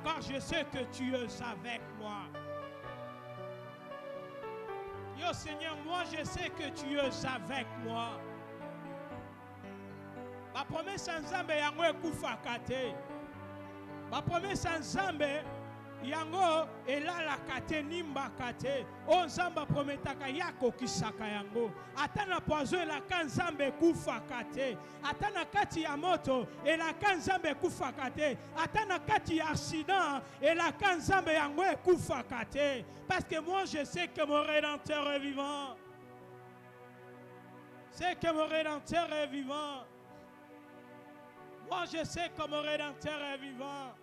car je sais que tu es avec moi. Yo Seigneur, moi je sais que tu es avec moi. Ma promesse en Zambé yango ekufa kate. Ma promesse en Zambé yango elala kate nimba kate. O Nzamba prometaka yako kisaka yango. Atana poison elaka Nzambe kufa kate. Atana kati ya moto elaka Nzambe kufa kate. Atana kati ya accident elaka Nzambe yango ekufa kate. Parce que moi je sais que mon Rédempteur est vivant. C'est que mon Rédempteur est vivant. Moi je sais que mon Rédempteur est vivant.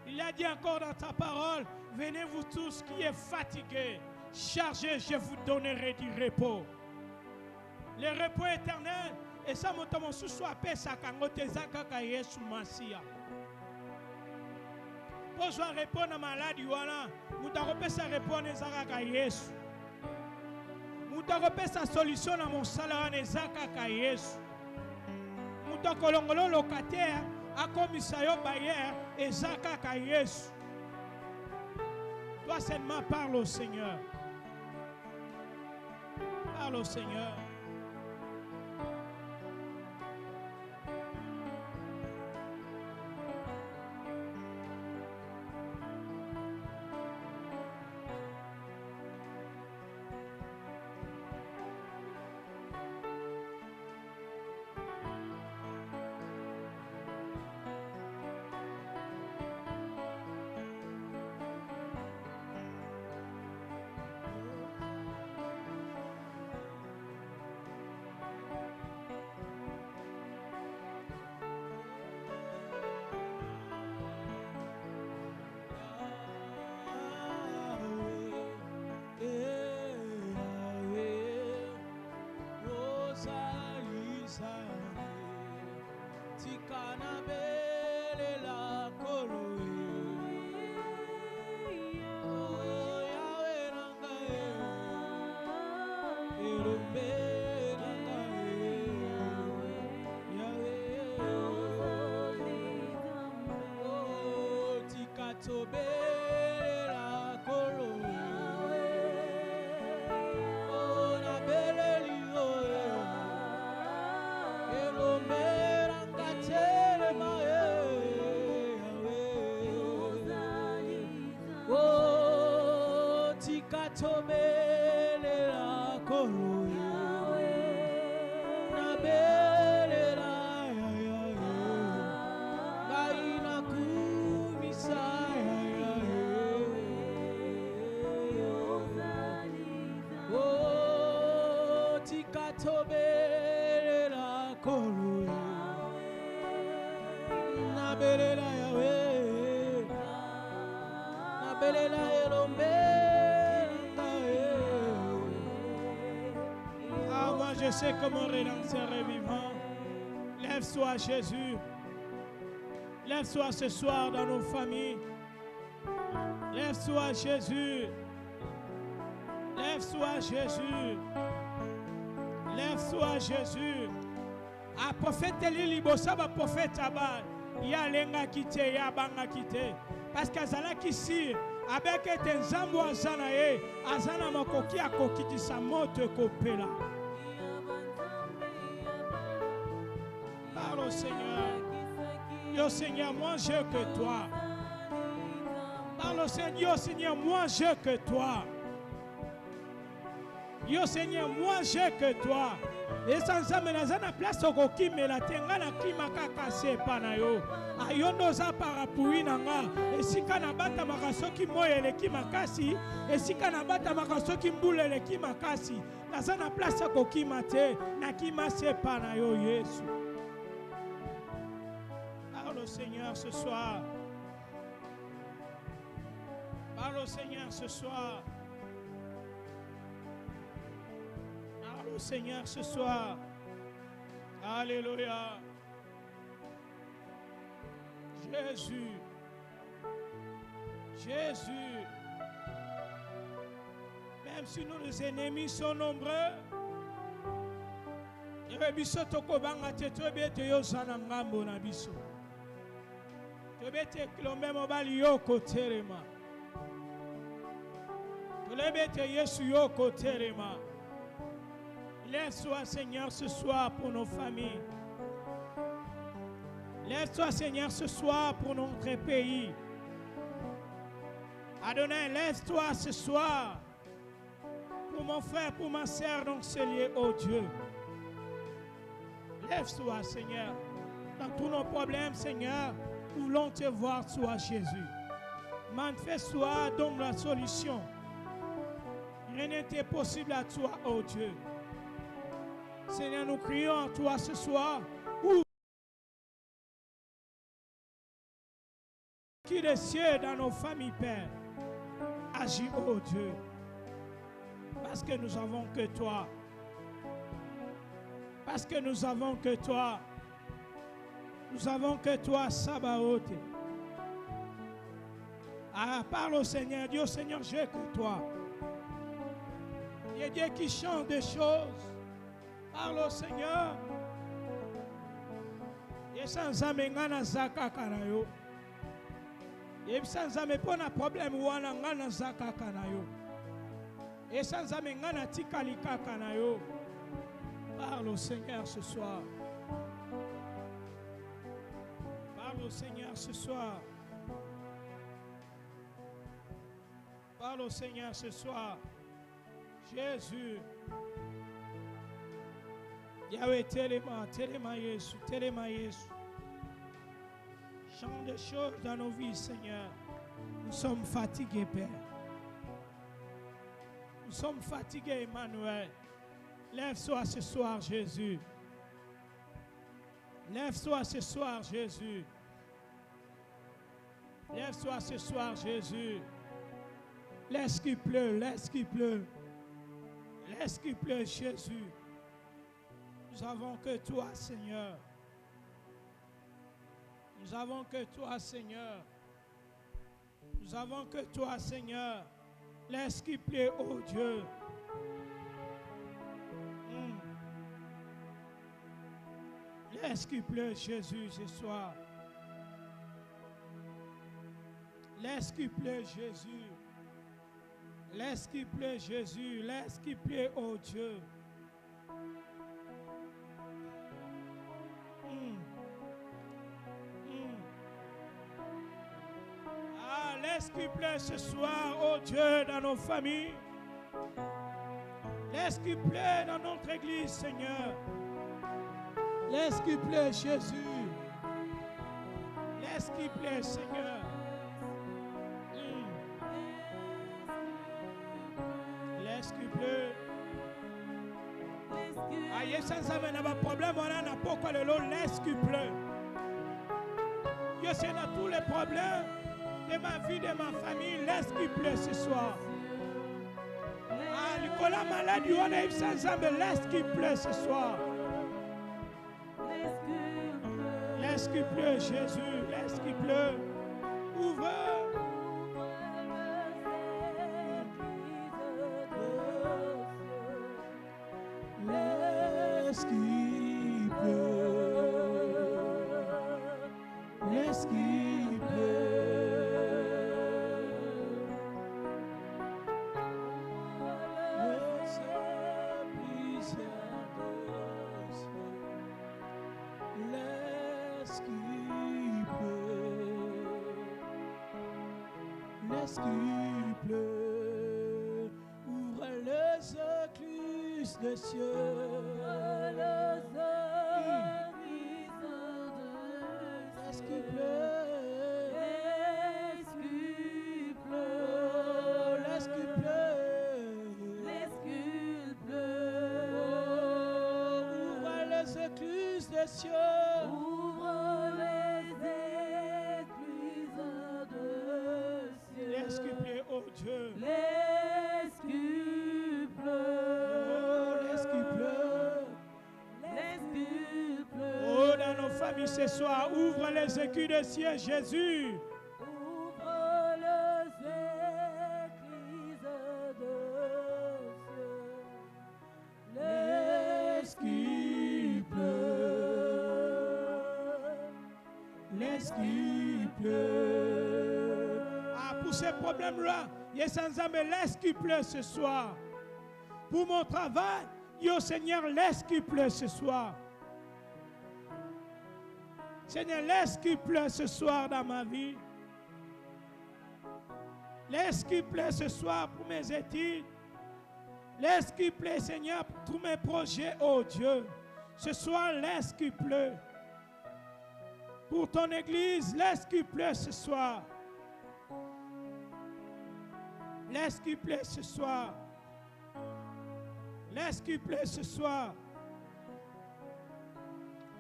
Il a dit encore dans ta parole, venez vous tous qui êtes fatigués, chargés, je vous donnerai du repos. Le repos éternel, et ça mon soit paix sa kangote zakaka Yesu Masia. Pour soit répondre à maladie wana, mutarope sa répondre zakaka Yesu. Mutarope sa solution à mon salaire ne zakaka Yesu. Mutakolongolo locataire a commis ça yo bailleur et zakaka Yesu. Toi seulement parle au Seigneur. Parle au Seigneur. Je sais que mon Rédempteur est vivant. Lève-toi, Jésus. Lève-toi ce soir dans nos familles. Lève-toi, Jésus. Lève-toi, Jésus. Lève-toi, Jésus. A prophète Eli Bosaba, prophète Abba. Ya lenga kite, ya banga kite. Parce qu'azala kisi, avec un zambo azana ye, azana makoki akokiti sa moto kopela. Parle au Seigneur. Yo Seigneur, moi j'ai que toi. Parle au Seigneur, Seigneur, moi j'ai que toi. Yo Seigneur, moi j'ai que toi. Et sans amener place au koki mais la tenga na kima kaka sepa na yo. Ayondo za parapluie nanga. Et si kana bata makasoki moye le kimakasi. Et si kana bata makasoki mbule le kimakasi. Nazana place au koki mate na kima sepa na yo Yesu. Parle au Seigneur ce soir. Parle au Seigneur ce soir. Parle au Seigneur ce soir. Alléluia. Jésus. Jésus. Même si nos ennemis sont nombreux, Seigneur, biso tokobanga te tobete yo sana ngambo na biso. Tobete kilombe mobali yo kotelema. Tobete Yesu yo kotelema. Lève-toi, Seigneur, ce soir pour nos familles. Lève-toi, Seigneur, ce soir pour notre pays. Adonai, lève-toi ce soir pour mon frère, pour ma sœur, donc c'est lié au Dieu. Lève-toi, Seigneur. Dans tous nos problèmes, Seigneur, nous voulons te voir, toi, Jésus. Manifeste-toi, donne la solution. Rien n'était possible à toi, oh Dieu. Seigneur, nous crions à toi ce soir. Ouvre qui les cieux dans nos familles, Père. Agis, oh Dieu. Parce que nous avons que toi. Parce que nous avons que toi. Nous avons que toi, Sabaoth. Ah, parle au Seigneur. Dis au Seigneur, j'ai que toi. Il y a Dieu qui chante des choses. Parle au Seigneur. Yesanzame ngana zaka kanayo. Yesanzame pona problème wana ngana zaka kanayo. Yesanzame ngana tikalika kanayo. Parle au Seigneur ce soir. Parle au Seigneur ce soir. Parle au Seigneur ce soir. Jésus. Yahweh, téléma Jésus, téléma Jésus. Change des choses dans nos vies, Seigneur. Nous sommes fatigués, Père. Nous sommes fatigués, Emmanuel. Lève-toi ce soir, Jésus. Lève-toi ce soir, Jésus. Lève-toi ce soir, Jésus. Laisse qu'il pleut, laisse qu'il pleut. Laisse qu'il pleut, Jésus. Nous avons que toi, Seigneur. Nous avons que toi, Seigneur. Nous avons que toi, Seigneur. Laisse qu'il plaît, oh Dieu. Laisse qu'il pleut, Jésus, ce soir. Laisse qu'il plaît, Jésus. Laisse qu'il plaît, Jésus. Laisse qu'il plaît, oh Dieu. Laisse qu'il plaît ce soir, oh Dieu, dans nos familles. Laisse qu'il plaît dans notre église, Seigneur. Laisse qu'il plaît, Jésus. Laisse qu'il plaît, Seigneur. Laisse qu'il plaît. Aïe, sans avoir un problème, on n'a pas quoi le lot. Laisse qu'il plaît. Dieu, c'est dans tous les problèmes de ma vie, de ma famille, laisse qu'il pleut ce soir. Ah, Nicolas malade, on a eu sans âme, laisse qu'il pleut ce soir. Laisse qu'il pleut, Jésus, laisse qu'il pleut. Ouvre. Laisse qu'il pleut. Laisse qu'il pleut. Laisse qu'il pleut, ouvre les écluses des cieux. Laisse qu'il pleut, laisse qu'il pleut, laisse qu'il pleut, laisse qu'il pleut. Ouvre les écluses des cieux. Laisse qu'il pleut, oh Dieu. Laisse qu'il pleut. Laisse qu'il pleut. Laisse qu'il pleut. Oh, dans nos familles ce soir, ouvre les écus des cieux, Jésus. Ouvre les écluses des cieux. Laisse qu'il pour ces problèmes-là. Yes, Nzambe, laisse qu'il pleut ce soir. Pour mon travail, yo Seigneur, laisse qu'il pleut ce soir. Seigneur, laisse qu'il pleut ce soir dans ma vie. Laisse qu'il pleut ce soir pour mes études. Laisse qu'il pleut, Seigneur, pour tous mes projets, oh Dieu. Ce soir, laisse qu'il pleut. Pour ton église, laisse qu'il pleut ce soir. Laisse qu'il pleut ce soir. Laisse qu'il pleut ce soir.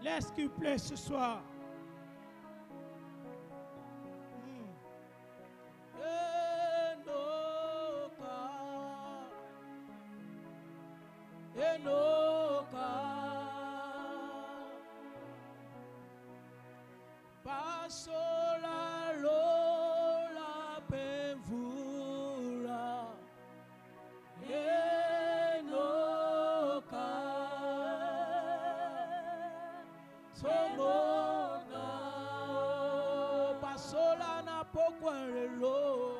Laisse qu'il pleut ce soir. Enoka Pasola lola penvura Enoka Somona Pasola na pokwarelo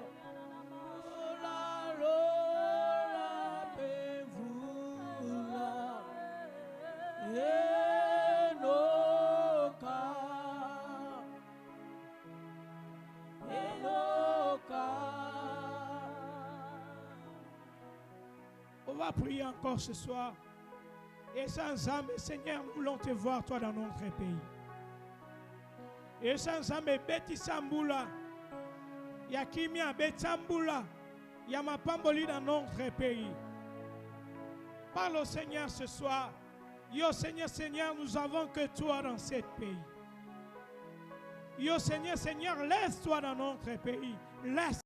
On va prier encore ce soir. Et sans âme, Seigneur, nous voulons te voir, toi, dans notre pays. Et sans âme, Beti Sambula, Yakimia Betambula, Yamapamboli dans notre pays. Parle au Seigneur ce soir. Yo Seigneur, Seigneur, nous avons que toi dans ce pays. Yo Seigneur, Seigneur, laisse-toi dans notre pays. Laisse.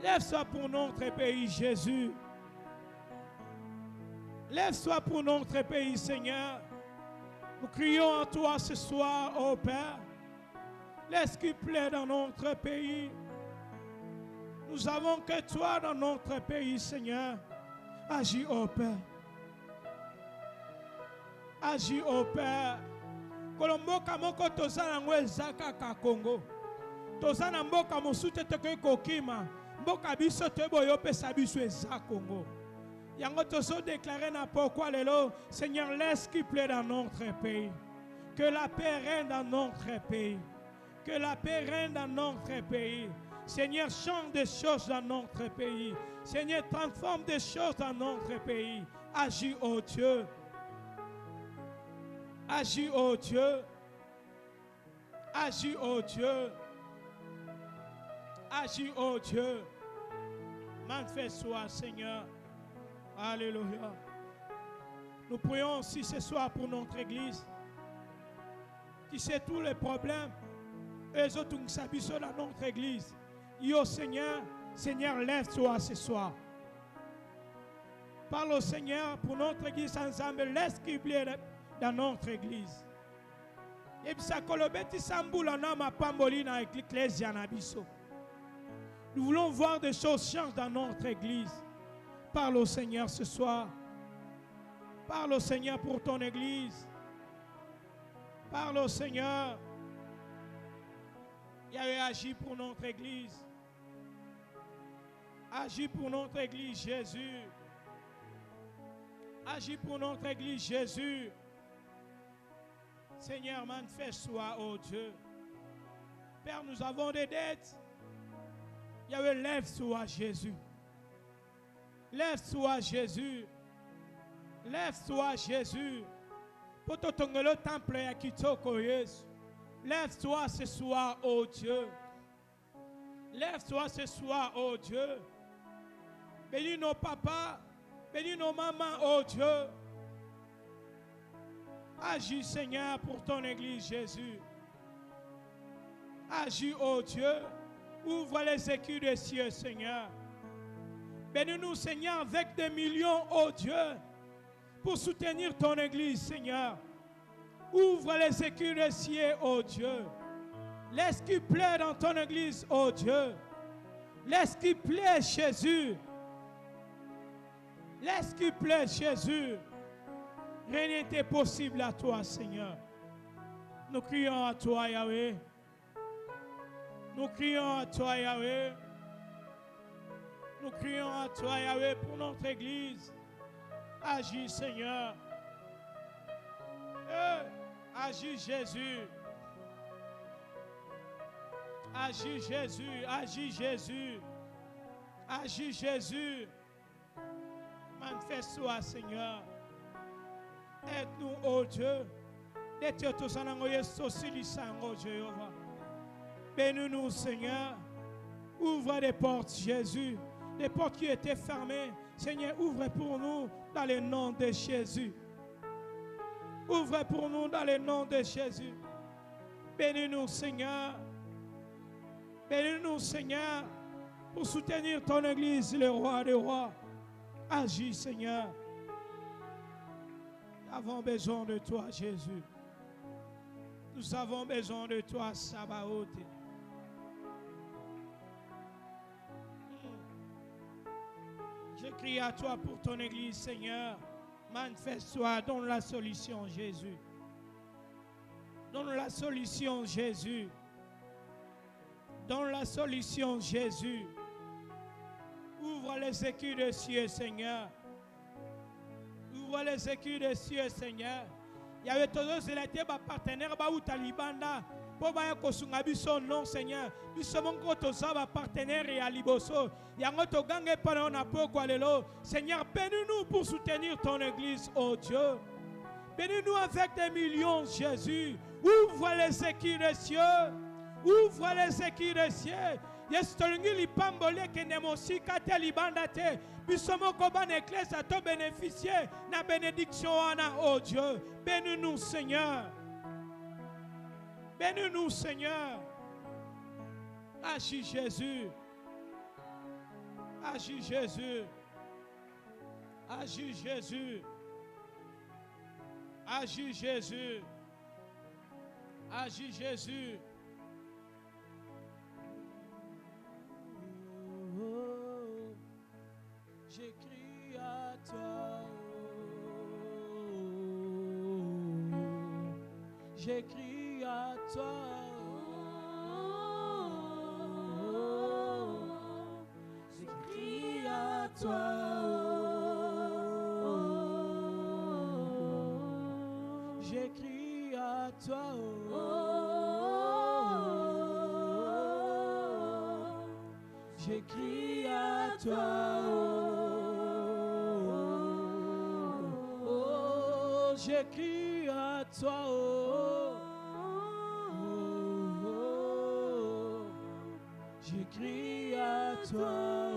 Lève-toi pour notre pays, Jésus. Lève-toi pour notre pays, Seigneur. Nous crions à toi ce soir, ô Père. Laisse qu'il plaît dans notre pays. Nous avons que toi dans notre pays, Seigneur. Agis, ô Père. Agis, ô Père. Kolomboka moko tozana ngwezaka ka Congo. Tozana mboka mosute teke kokima. Mboka biso teboyo pesa biso eza Congo. Yango tozo déclarer na pourquoi lelo, Seigneur, laisse qu'il plaît dans notre pays. Que la paix règne dans notre pays. Que la paix règne dans notre pays. Seigneur, change des choses dans notre pays. Seigneur, transforme des choses dans notre pays. Agis, ô Dieu. Agis, ô Dieu. Agis, ô Dieu. Agis, ô Dieu. Manifeste-toi, Seigneur. Alléluia. Nous prions aussi ce soir pour notre église. Tu sais tous les problèmes. Eux autres qui s'habillent dans notre église. Yo Seigneur, Seigneur, lève-toi ce soir. Parle au Seigneur pour notre église ensemble. Laisse qu'il plaît dans notre église. Et puis ça kolobeti samboula na ma pamboli na l'église yanabiso. Nous voulons voir des choses changer dans notre église. Parle au Seigneur ce soir. Parle au Seigneur pour ton église. Parle au Seigneur. Yahweh, agis pour notre église. Agis pour notre église, Jésus. Agis pour notre église, Jésus. Seigneur, manifeste-toi, ô Dieu. Père, nous avons des dettes. Yahweh, lève-toi, Jésus. Lève-toi, Jésus. Lève-toi, Jésus. Pour te tenir le temple à Kitoko, Jésus. Lève-toi ce soir, ô Dieu. Lève-toi ce soir, ô Dieu. Bénis nos papas, bénis nos mamans, ô Dieu. Agis, Seigneur, pour ton église, Jésus. Agis, ô Dieu. Ouvre les écus des cieux, Seigneur. Bénis-nous, Seigneur, avec des millions, ô Dieu, pour soutenir ton église, Seigneur. Ouvre les écus des cieux, ô Dieu. Laisse qu'il plaît dans ton église, ô Dieu. Laisse qu'il plaît, Jésus. Laisse qu'il plaît, Jésus. Rien n'était possible à toi, Seigneur. Nous crions à toi, Yahweh. Nous crions à toi, Yahweh. Nous crions à toi, Yahweh, pour notre église. Agis, Seigneur. Agis, Jésus. Agis, Jésus. Agis, Jésus. Agis, Jésus. Manifeste-toi, Seigneur. Aide-nous, ô Dieu. Bénis-nous, Seigneur. Ouvre des portes, Jésus. Des portes qui étaient fermées. Seigneur, ouvre pour nous dans le nom de Jésus. Ouvre pour nous dans le nom de Jésus. Bénis-nous, Seigneur. Bénis-nous, Seigneur, pour soutenir ton église, le roi des rois. Agis, Seigneur. Nous avons besoin de toi, Jésus. Nous avons besoin de toi, Sabaoth. Je crie à toi pour ton église, Seigneur. Manifeste-toi, donne la solution, Jésus. Donne la solution, Jésus. Donne la solution, Jésus. Ouvre les écus des cieux, Seigneur. Ouvre les écus des cieux, Seigneur. Il y avait tous les partenaires ou talibanda. Pour kosunga biso non, Seigneur. Biso monko tozaba partenaire et aliboso. Yango to gange pana na poko lelo. Seigneur, bénis-nous pour soutenir ton église, oh Dieu. Bénis-nous avec des millions, Jésus. Ouvre les écus des cieux. Ouvre les écus des cieux. Yestolingi li pambole ke nemosi kate libanda te. Biso moko ban église à te bénéficier na bénédiction ana, oh Dieu. Bénis-nous, Seigneur. Bénis-nous, Seigneur. Agis, Jésus. Agis Jésus. Agis Jésus. Agis Jésus. Agis Jésus. Oh, j'écris à toi. Oh, j'écris à toi. Oh, j'écris à toi. Oh, j'écris à toi. J'écris à toi, oh, j'écris à toi, oh, j'écris à toi,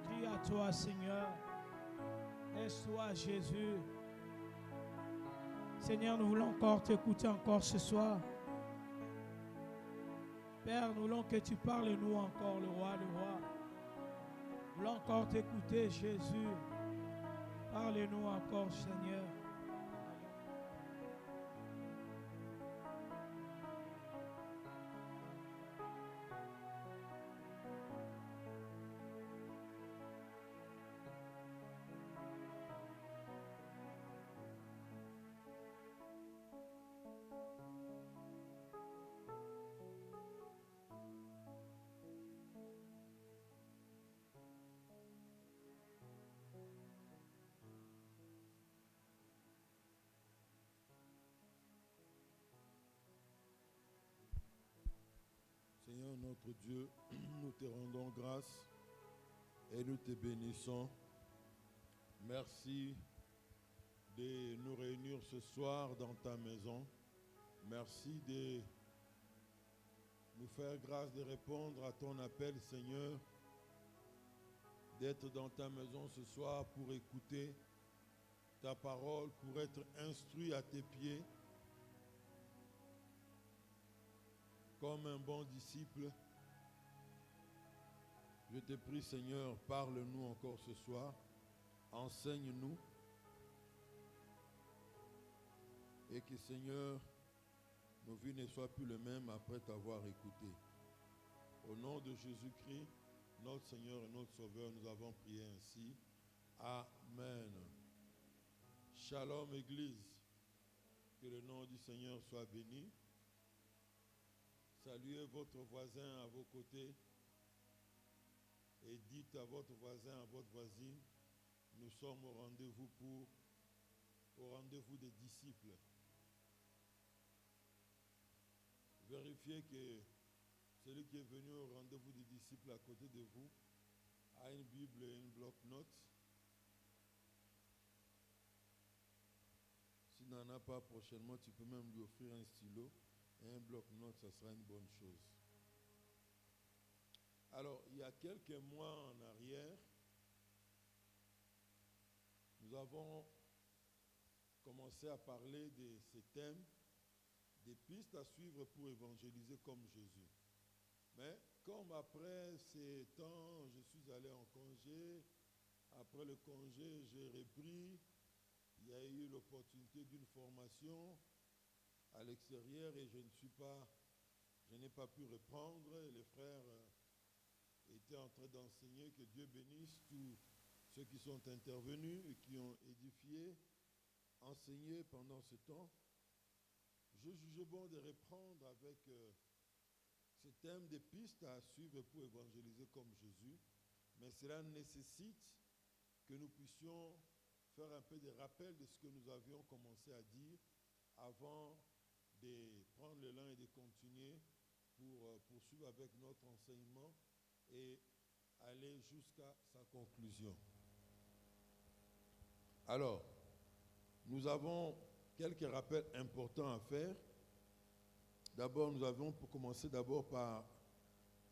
Crie à toi, Seigneur. Laisse-toi, Jésus. Seigneur, nous voulons encore t'écouter encore ce soir. Père, nous voulons que tu parles nous encore, le roi, le roi. Nous voulons encore t'écouter, Jésus. Parle-nous encore, Seigneur. Seigneur notre Dieu, nous te rendons grâce et nous te bénissons. Merci de nous réunir ce soir dans ta maison. Merci de nous faire grâce de répondre à ton appel, Seigneur, d'être dans ta maison ce soir pour écouter ta parole, pour être instruit à tes pieds. Comme un bon disciple, je te prie, Seigneur, parle-nous encore ce soir, enseigne-nous, et que, Seigneur, nos vies ne soient plus les mêmes après t'avoir écouté. Au nom de Jésus-Christ, notre Seigneur et notre Sauveur, nous avons prié ainsi. Amen. Shalom, Église. Que le nom du Seigneur soit béni. Saluez votre voisin à vos côtés et dites à votre voisin, à votre voisine, nous sommes au rendez-vous des disciples. Vérifiez que celui qui est venu au rendez-vous des disciples à côté de vous a une Bible et une bloc-notes. S'il n'en a pas prochainement, tu peux même lui offrir un stylo. Et un bloc-notes, ça sera une bonne chose. Alors, il y a quelques mois en arrière, nous avons commencé à parler de ces thèmes, des pistes à suivre pour évangéliser comme Jésus. Mais comme après ces temps, je suis allé en congé, après le congé, j'ai repris, il y a eu l'opportunité d'une formation à l'extérieur et je n'ai pas pu reprendre. Les frères étaient en train d'enseigner. Que Dieu bénisse tous ceux qui sont intervenus et qui ont édifié, enseigné pendant ce temps. Je jugeais bon de reprendre avec ce thème des pistes à suivre pour évangéliser comme Jésus, mais cela nécessite que nous puissions faire un peu de rappel de ce que nous avions commencé à dire avant de prendre l'élan et de continuer pour poursuivre avec notre enseignement et aller jusqu'à sa conclusion. Alors, nous avons quelques rappels importants à faire. D'abord, nous avons commencé d'abord par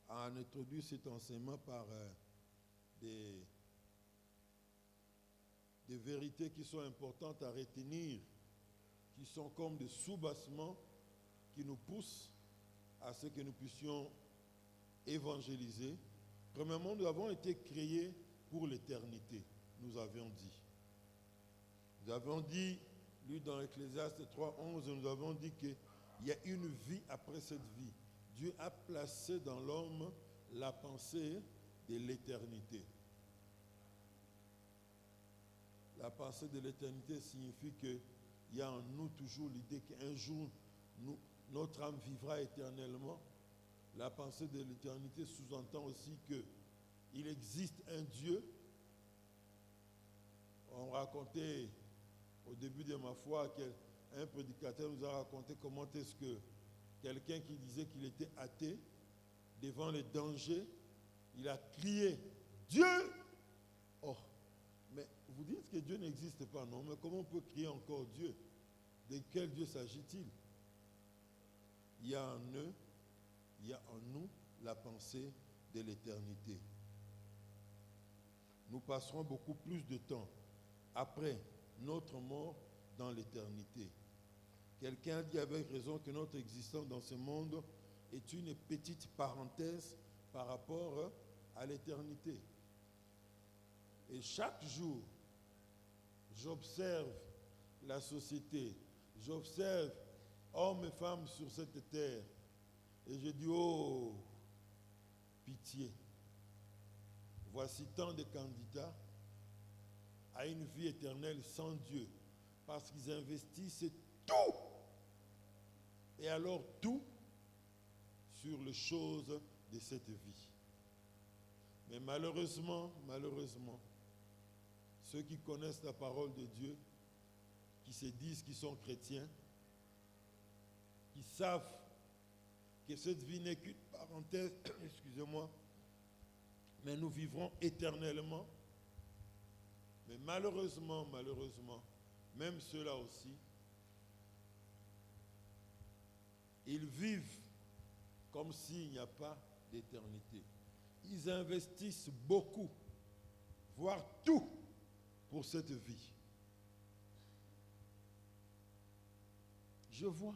à introduire cet enseignement par des vérités qui sont importantes à retenir qui sont comme des soubassements qui nous poussent à ce que nous puissions évangéliser. Premièrement, nous avons été créés pour l'éternité, nous avions dit. Nous avons dit, lu dans Ecclésiaste 3:11, nous avons dit qu'il y a une vie après cette vie. Dieu a placé dans l'homme la pensée de l'éternité. La pensée de l'éternité signifie qu'il y a en nous toujours l'idée qu'un jour, notre âme vivra éternellement. La pensée de l'éternité sous-entend aussi qu'il existe un Dieu. On racontait au début de ma foi qu'un prédicateur nous a raconté comment est-ce que quelqu'un qui disait qu'il était athée, devant les dangers, il a crié « Dieu !» Oh, mais vous dites que Dieu n'existe pas, non? Mais comment on peut crier encore Dieu? De quel Dieu s'agit-il? Il y a en eux, il y a en nous la pensée de l'éternité. Nous passerons beaucoup plus de temps après notre mort dans l'éternité. Quelqu'un dit avec raison que notre existence dans ce monde est une petite parenthèse par rapport à l'éternité. Et chaque jour, j'observe la société, j'observe hommes et femmes sur cette terre, et je dis, oh, pitié. Voici tant de candidats à une vie éternelle sans Dieu, parce qu'ils investissent tout, et alors tout, sur les choses de cette vie. Mais malheureusement, ceux qui connaissent la parole de Dieu, qui se disent qu'ils sont chrétiens, qui savent que cette vie n'est qu'une parenthèse, excusez-moi, mais nous vivrons éternellement. Mais malheureusement, même ceux-là aussi, ils vivent comme s'il n'y a pas d'éternité. Ils investissent beaucoup, voire tout, pour cette vie. Je vois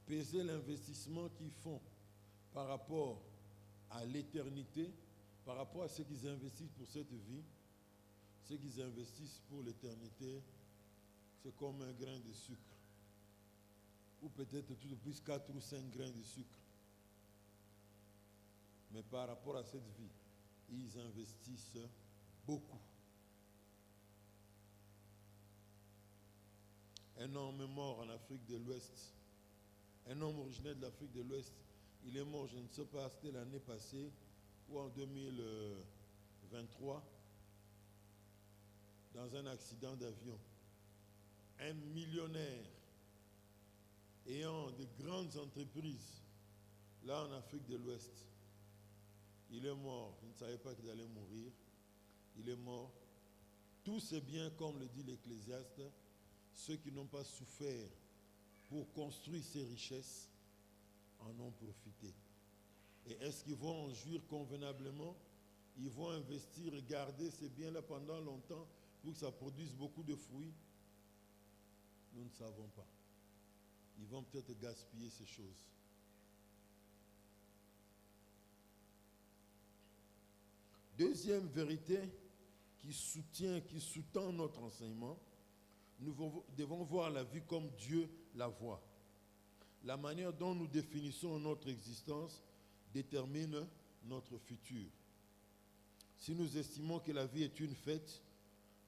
peser l'investissement qu'ils font par rapport à l'éternité, par rapport à ce qu'ils investissent pour cette vie. Ce qu'ils investissent pour l'éternité, c'est comme un grain de sucre. Ou peut-être tout de plus 4 ou 5 grains de sucre. Mais par rapport à cette vie, ils investissent beaucoup. Un homme est mort en Afrique de l'Ouest. Un homme originaire de l'Afrique de l'Ouest. Il est mort, je ne sais pas, c'était l'année passée ou en 2023, dans un accident d'avion. Un millionnaire ayant de grandes entreprises, là en Afrique de l'Ouest. Il est mort, il ne savait pas qu'il allait mourir. Il est mort. Tous ces biens, comme le dit l'Ecclésiaste, ceux qui n'ont pas souffert pour construire ces richesses en ont profité. Et est-ce qu'ils vont en jouir convenablement? Ils vont investir et garder ces biens-là pendant longtemps pour que ça produise beaucoup de fruits? Nous ne savons pas. Ils vont peut-être gaspiller ces choses. Deuxième vérité qui sous-tend notre enseignement, nous devons voir la vie comme Dieu la voit. La manière dont nous définissons notre existence détermine notre futur. Si nous estimons que la vie est une fête,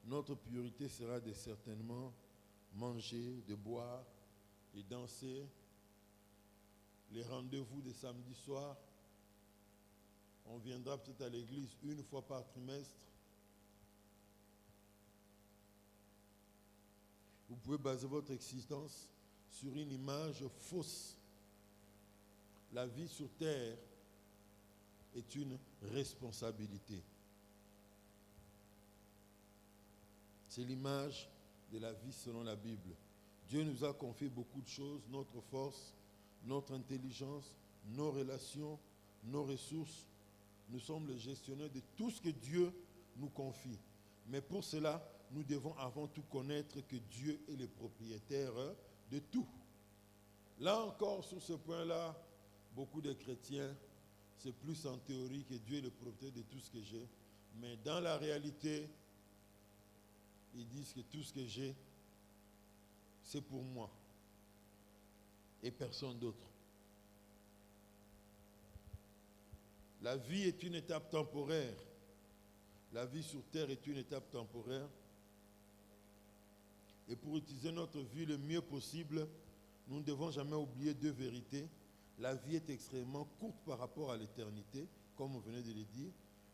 notre priorité sera de certainement manger, de boire, de danser, les rendez-vous de samedi soir. On viendra peut-être à l'église une fois par trimestre. Vous pouvez baser votre existence sur une image fausse. La vie sur terre est une responsabilité. C'est l'image de la vie selon la Bible. Dieu nous a confié beaucoup de choses, notre force, notre intelligence, nos relations, nos ressources. Nous sommes les gestionnaires de tout ce que Dieu nous confie. Mais pour cela, nous devons avant tout connaître que Dieu est le propriétaire de tout. Là encore, sur ce point-là, beaucoup de chrétiens, c'est plus en théorie que Dieu est le propriétaire de tout ce que j'ai. Mais dans la réalité, ils disent que tout ce que j'ai, c'est pour moi et personne d'autre. La vie est une étape temporaire. La vie sur terre est une étape temporaire. Et pour utiliser notre vie le mieux possible, nous ne devons jamais oublier deux vérités. La vie est extrêmement courte par rapport à l'éternité, comme on venait de le dire.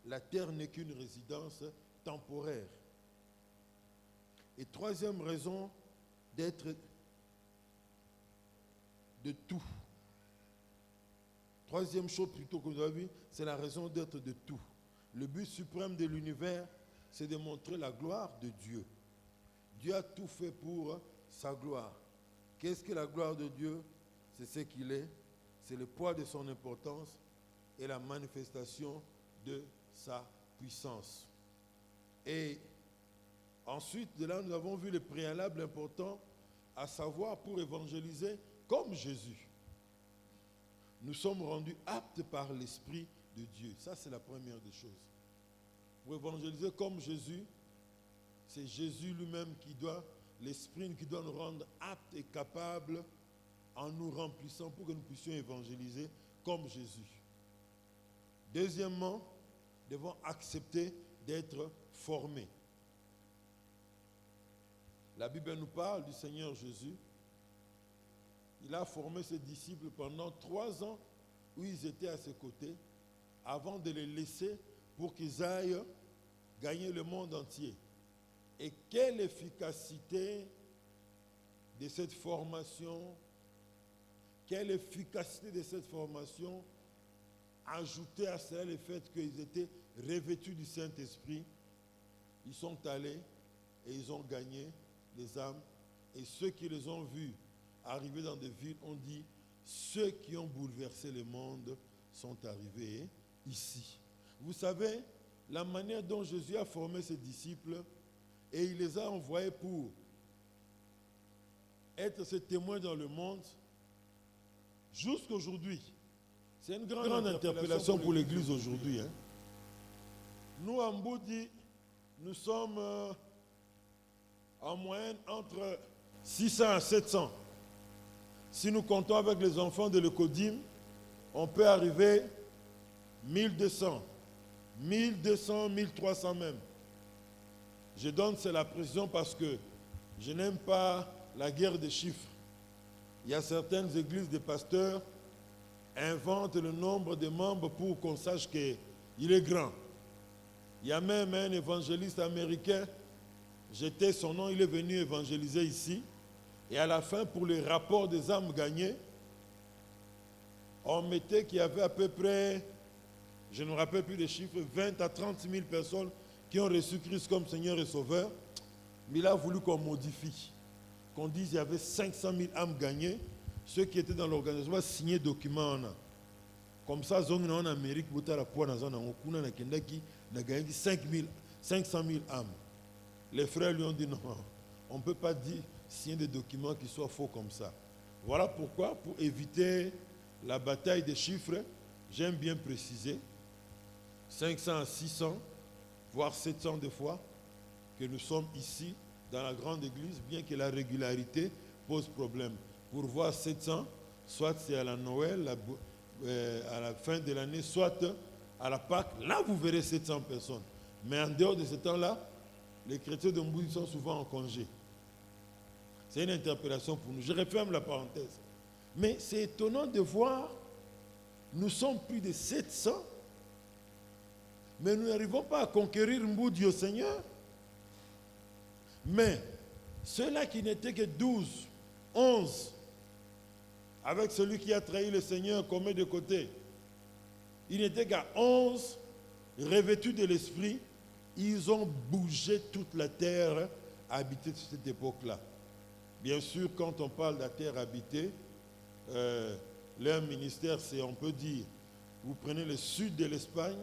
La terre n'est qu'une résidence temporaire. Et troisième raison d'être de tout. Troisième chose plutôt que vous avez vu, c'est la raison d'être de tout. Le but suprême de l'univers, c'est de montrer la gloire de Dieu. Dieu a tout fait pour sa gloire. Qu'est-ce que la gloire de Dieu? C'est ce qu'il est. C'est le poids de son importance et la manifestation de sa puissance. Et ensuite, de là, nous avons vu le préalable important, à savoir pour évangéliser comme Jésus. Nous sommes rendus aptes par l'Esprit de Dieu. Ça, c'est la première des choses. Pour évangéliser comme Jésus, c'est Jésus lui-même l'Esprit qui doit nous rendre aptes et capables en nous remplissant pour que nous puissions évangéliser comme Jésus. Deuxièmement, nous devons accepter d'être formés. La Bible nous parle du Seigneur Jésus. Il a formé ses disciples pendant 3 ans où ils étaient à ses côtés avant de les laisser pour qu'ils aillent gagner le monde entier. Et quelle efficacité de cette formation, quelle efficacité de cette formation, ajoutée à cela le fait qu'ils étaient revêtus du Saint-Esprit. Ils sont allés et ils ont gagné les âmes. Et ceux qui les ont vus arriver dans des villes ont dit, ceux qui ont bouleversé le monde sont arrivés ici. Vous savez, la manière dont Jésus a formé ses disciples, et il les a envoyés pour être ses témoins dans le monde, jusqu'aujourd'hui. C'est une grande interpellation pour l'Église aujourd'hui. Hein. Nous, à Mboudi, nous sommes en moyenne entre 600 à 700. Si nous comptons avec les enfants de l'Ecodim, on peut arriver 1200, 1200, 1300 même. Je donne c'est la précision parce que je n'aime pas la guerre des chiffres. Il y a certaines églises de pasteurs inventent le nombre de membres pour qu'on sache qu'il est grand. Il y a même un évangéliste américain, j'étais son nom, il est venu évangéliser ici. Et à la fin, pour les rapports des âmes gagnées, on mettait qu'il y avait à peu près, je ne me rappelle plus des chiffres, 20 à 30 000 personnes qui ont reçu Christ comme Seigneur et Sauveur. Mais il a voulu qu'on modifie, qu'on dise qu'il y avait 500 000 âmes gagnées. Ceux qui étaient dans l'organisation signaient documents. Comme ça, en Amérique, on a gagné 500 000 âmes. Les frères lui ont dit non, on ne peut pas dire signer des documents qui soient faux comme ça. Voilà pourquoi, pour éviter la bataille des chiffres, j'aime bien préciser 500 à 600, voire 700 des fois, que nous sommes ici dans la grande église, bien que la régularité pose problème. Pour voir 700, soit c'est à la Noël, à la fin de l'année, soit à la Pâque, là vous verrez 700 personnes. Mais en dehors de ce temps-là, les chrétiens de Mboudi sont souvent en congé. C'est une interpellation pour nous. Je referme la parenthèse. Mais c'est étonnant de voir, nous sommes plus de 700, mais nous n'arrivons pas à conquérir Mboudi au Seigneur. Mais ceux-là qui n'étaient que 12, 11, avec celui qui a trahi le Seigneur, combien de côtés? Il n'était qu'à 11, revêtus de l'Esprit, ils ont bougé toute la terre habitée de cette époque-là. Bien sûr, quand on parle de la terre habitée, leur ministère, c'est, on peut dire, vous prenez le sud de l'Espagne,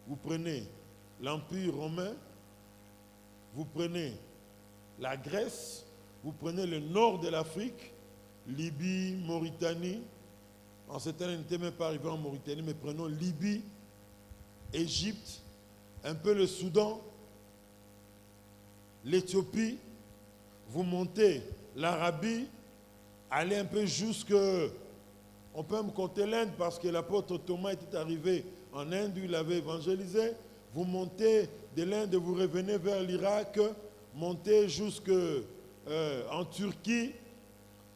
vous prenez l'Empire romain, vous prenez la Grèce, vous prenez le nord de l'Afrique, Libye, Mauritanie. En ce temps, on n'était même pas arrivé en Mauritanie, mais prenons Libye, Égypte, un peu le Soudan, l'Éthiopie. Vous montez l'Arabie, allez un peu jusque... On peut même compter l'Inde parce que l'apôtre Thomas était arrivé en Inde, où il avait évangélisé. Vous montez de l'Inde, vous revenez vers l'Irak, montez jusqu'en Turquie,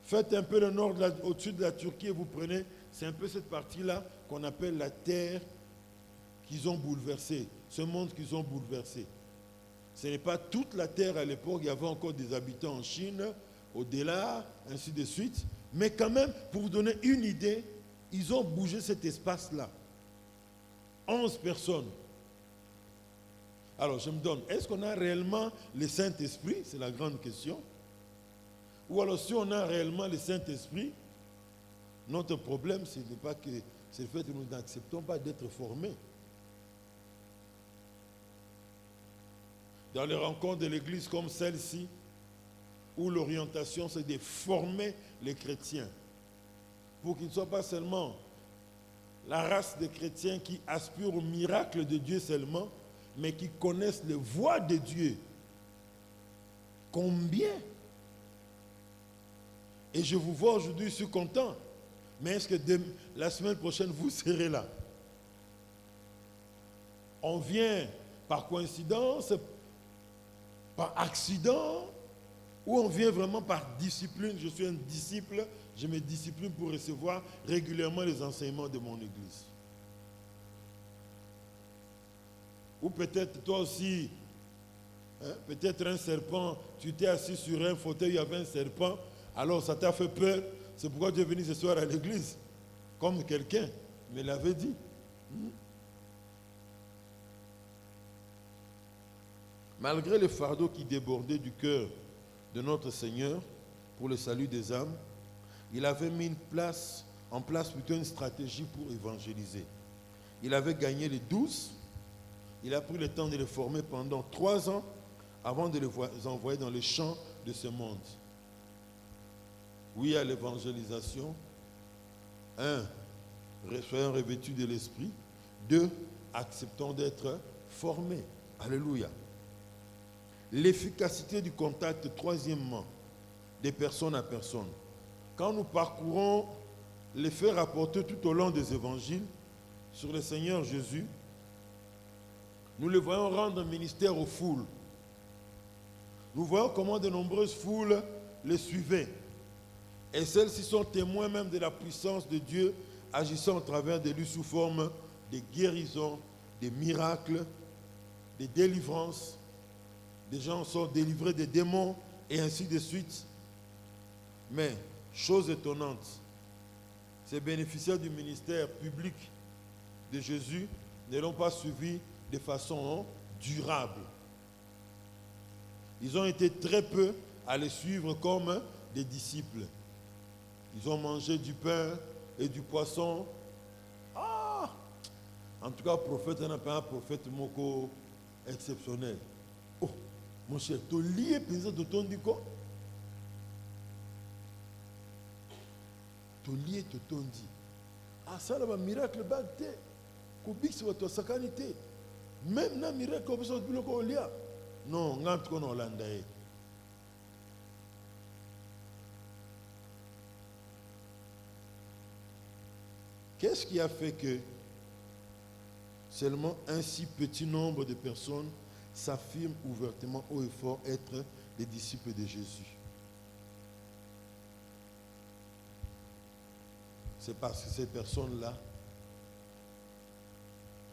faites un peu le nord au-dessus de la Turquie et vous prenez, c'est un peu cette partie-là qu'on appelle la terre qu'ils ont bouleversée, ce monde qu'ils ont bouleversé. Ce n'est pas toute la terre à l'époque, il y avait encore des habitants en Chine, au-delà, ainsi de suite. Mais quand même, pour vous donner une idée, ils ont bougé cet espace-là. 11 personnes. Alors, je me donne, est-ce qu'on a réellement le Saint-Esprit? C'est la grande question. Ou alors, si on a réellement le Saint-Esprit, notre problème, ce n'est pas que c'est le fait que nous n'acceptons pas d'être formés. Dans les rencontres de l'Église comme celle-ci, où l'orientation, c'est de former les chrétiens, pour qu'ils ne soient pas seulement la race des chrétiens qui aspirent au miracle de Dieu seulement, mais qui connaissent les voies de Dieu. Combien? Et je vous vois aujourd'hui, je suis content. Mais est-ce que la semaine prochaine, vous serez là? On vient par coïncidence, par accident, ou on vient vraiment par discipline? Je suis un disciple, je me discipline pour recevoir régulièrement les enseignements de mon église. Ou peut-être toi aussi, hein, peut-être un serpent, tu t'es assis sur un fauteuil, il y avait un serpent, alors ça t'a fait peur, c'est pourquoi tu es venu ce soir à l'église, comme quelqu'un me l'avait dit. Malgré le fardeau qui débordait du cœur de notre Seigneur pour le salut des âmes, il avait mis en place plutôt une stratégie pour évangéliser. Il avait gagné les 12, il a pris le temps de les former pendant 3 ans avant de les envoyer dans les champs de ce monde. Oui à l'évangélisation. 1. Soyons revêtus de l'Esprit. 2. Acceptons d'être formés. Alléluia. L'efficacité du contact, troisièmement, de personne à personne. Quand nous parcourons les faits rapportés tout au long des évangiles sur le Seigneur Jésus, nous le voyons rendre ministère aux foules. Nous voyons comment de nombreuses foules les suivaient. Et celles-ci sont témoins même de la puissance de Dieu agissant au travers de lui sous forme de guérisons, de miracles, de délivrances. Des gens sont délivrés des démons et ainsi de suite. Mais, chose étonnante, ces bénéficiaires du ministère public de Jésus ne l'ont pas suivi de façon durable. Ils ont été très peu à les suivre comme des disciples. Ils ont mangé du pain et du poisson. Ah! En tout cas, prophète, on n'a pas un prophète moko exceptionnel. Oh, mon cher, tu es lié pensé de ton dico? Tu es lié de ton dit. Ah, ça, là, un miracle bagté. Kubik, c'est votre sacanité. Même un miracle, comme ça, tu le lia. Non, on a tout en Hollandais. Qu'est-ce qui a fait que seulement un si petit nombre de personnes s'affirment ouvertement haut et fort être des disciples de Jésus? C'est parce que ces personnes-là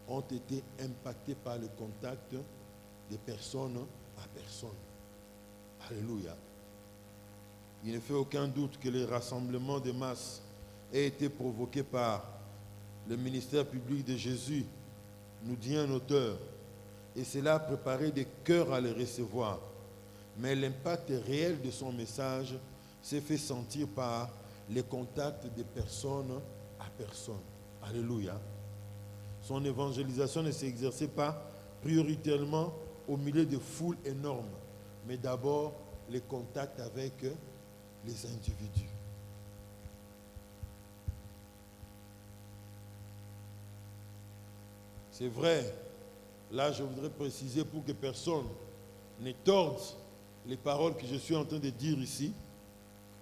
ont été impactées par le contact de personne à personne. Alléluia. Il ne fait aucun doute que le rassemblement de masse ait été provoqué par le ministère public de Jésus, nous dit un auteur, et cela a préparé des cœurs à les recevoir. Mais l'impact réel de son message s'est fait sentir par les contacts de personne à personne. Alléluia. Son évangélisation ne s'est exercée pas prioritairement au milieu de foules énormes, mais d'abord les contacts avec les individus. C'est vrai, là je voudrais préciser pour que personne ne torde les paroles que je suis en train de dire ici.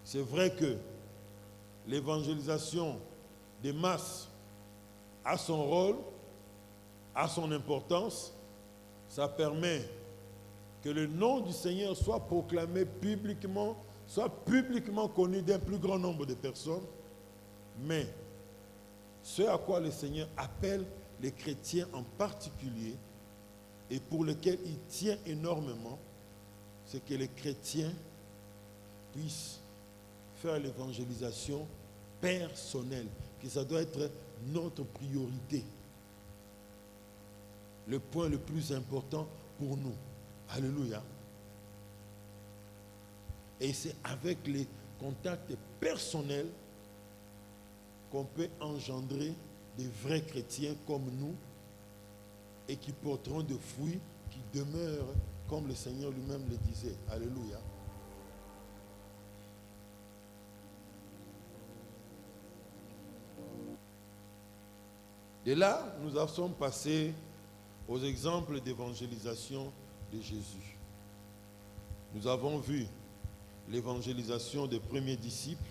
C'est vrai que l'évangélisation des masses a son rôle, a son importance. Ça permet que le nom du Seigneur soit proclamé publiquement, soit publiquement connu d'un plus grand nombre de personnes. Mais ce à quoi le Seigneur appelle les chrétiens en particulier, et pour lequel il tient énormément, c'est que les chrétiens puissent faire l'évangélisation personnelle, que ça doit être notre priorité, le point le plus important pour nous. Alléluia. Et c'est avec les contacts personnels qu'on peut engendrer des vrais chrétiens comme nous et qui porteront des fruits qui demeurent comme le Seigneur lui-même le disait. Alléluia. Et là, nous sommes passés aux exemples d'évangélisation de Jésus. Nous avons vu l'évangélisation des premiers disciples.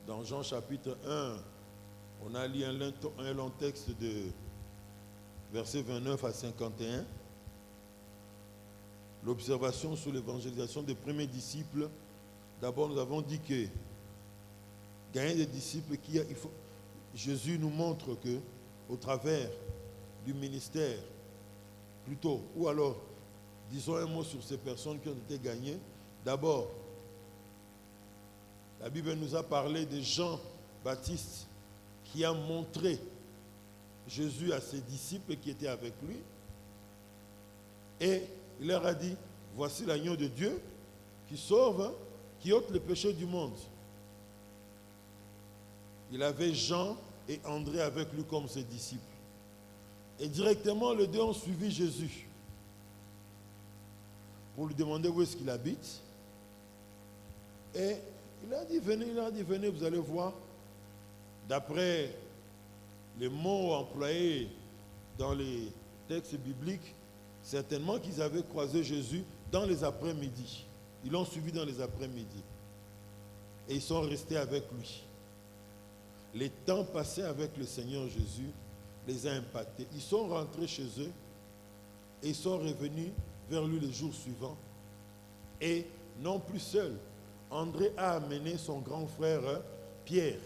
Dans Jean chapitre 1, on a lu un long texte de versets 29 à 51. L'observation sur l'évangélisation des premiers disciples. D'abord, nous avons dit que gagner des disciples, Jésus nous montre que au travers du ministère, plutôt, ou alors, disons un mot sur ces personnes qui ont été gagnées. D'abord, la Bible nous a parlé de Jean-Baptiste qui a montré Jésus à ses disciples qui étaient avec lui. Et il leur a dit, voici l'agneau de Dieu qui sauve, qui ôte le péché du monde. Il avait Jean et André avec lui comme ses disciples. Et directement, les deux ont suivi Jésus pour lui demander où est-ce qu'il habite. Et il a dit, venez, vous allez voir. D'après les mots employés dans les textes bibliques, certainement qu'ils avaient croisé Jésus dans les après-midi. Ils l'ont suivi dans les après-midi. Et ils sont restés avec lui. Les temps passés avec le Seigneur Jésus les a impactés. Ils sont rentrés chez eux et ils sont revenus vers lui les jours suivants. Et non plus seuls, André a amené son grand frère Pierre.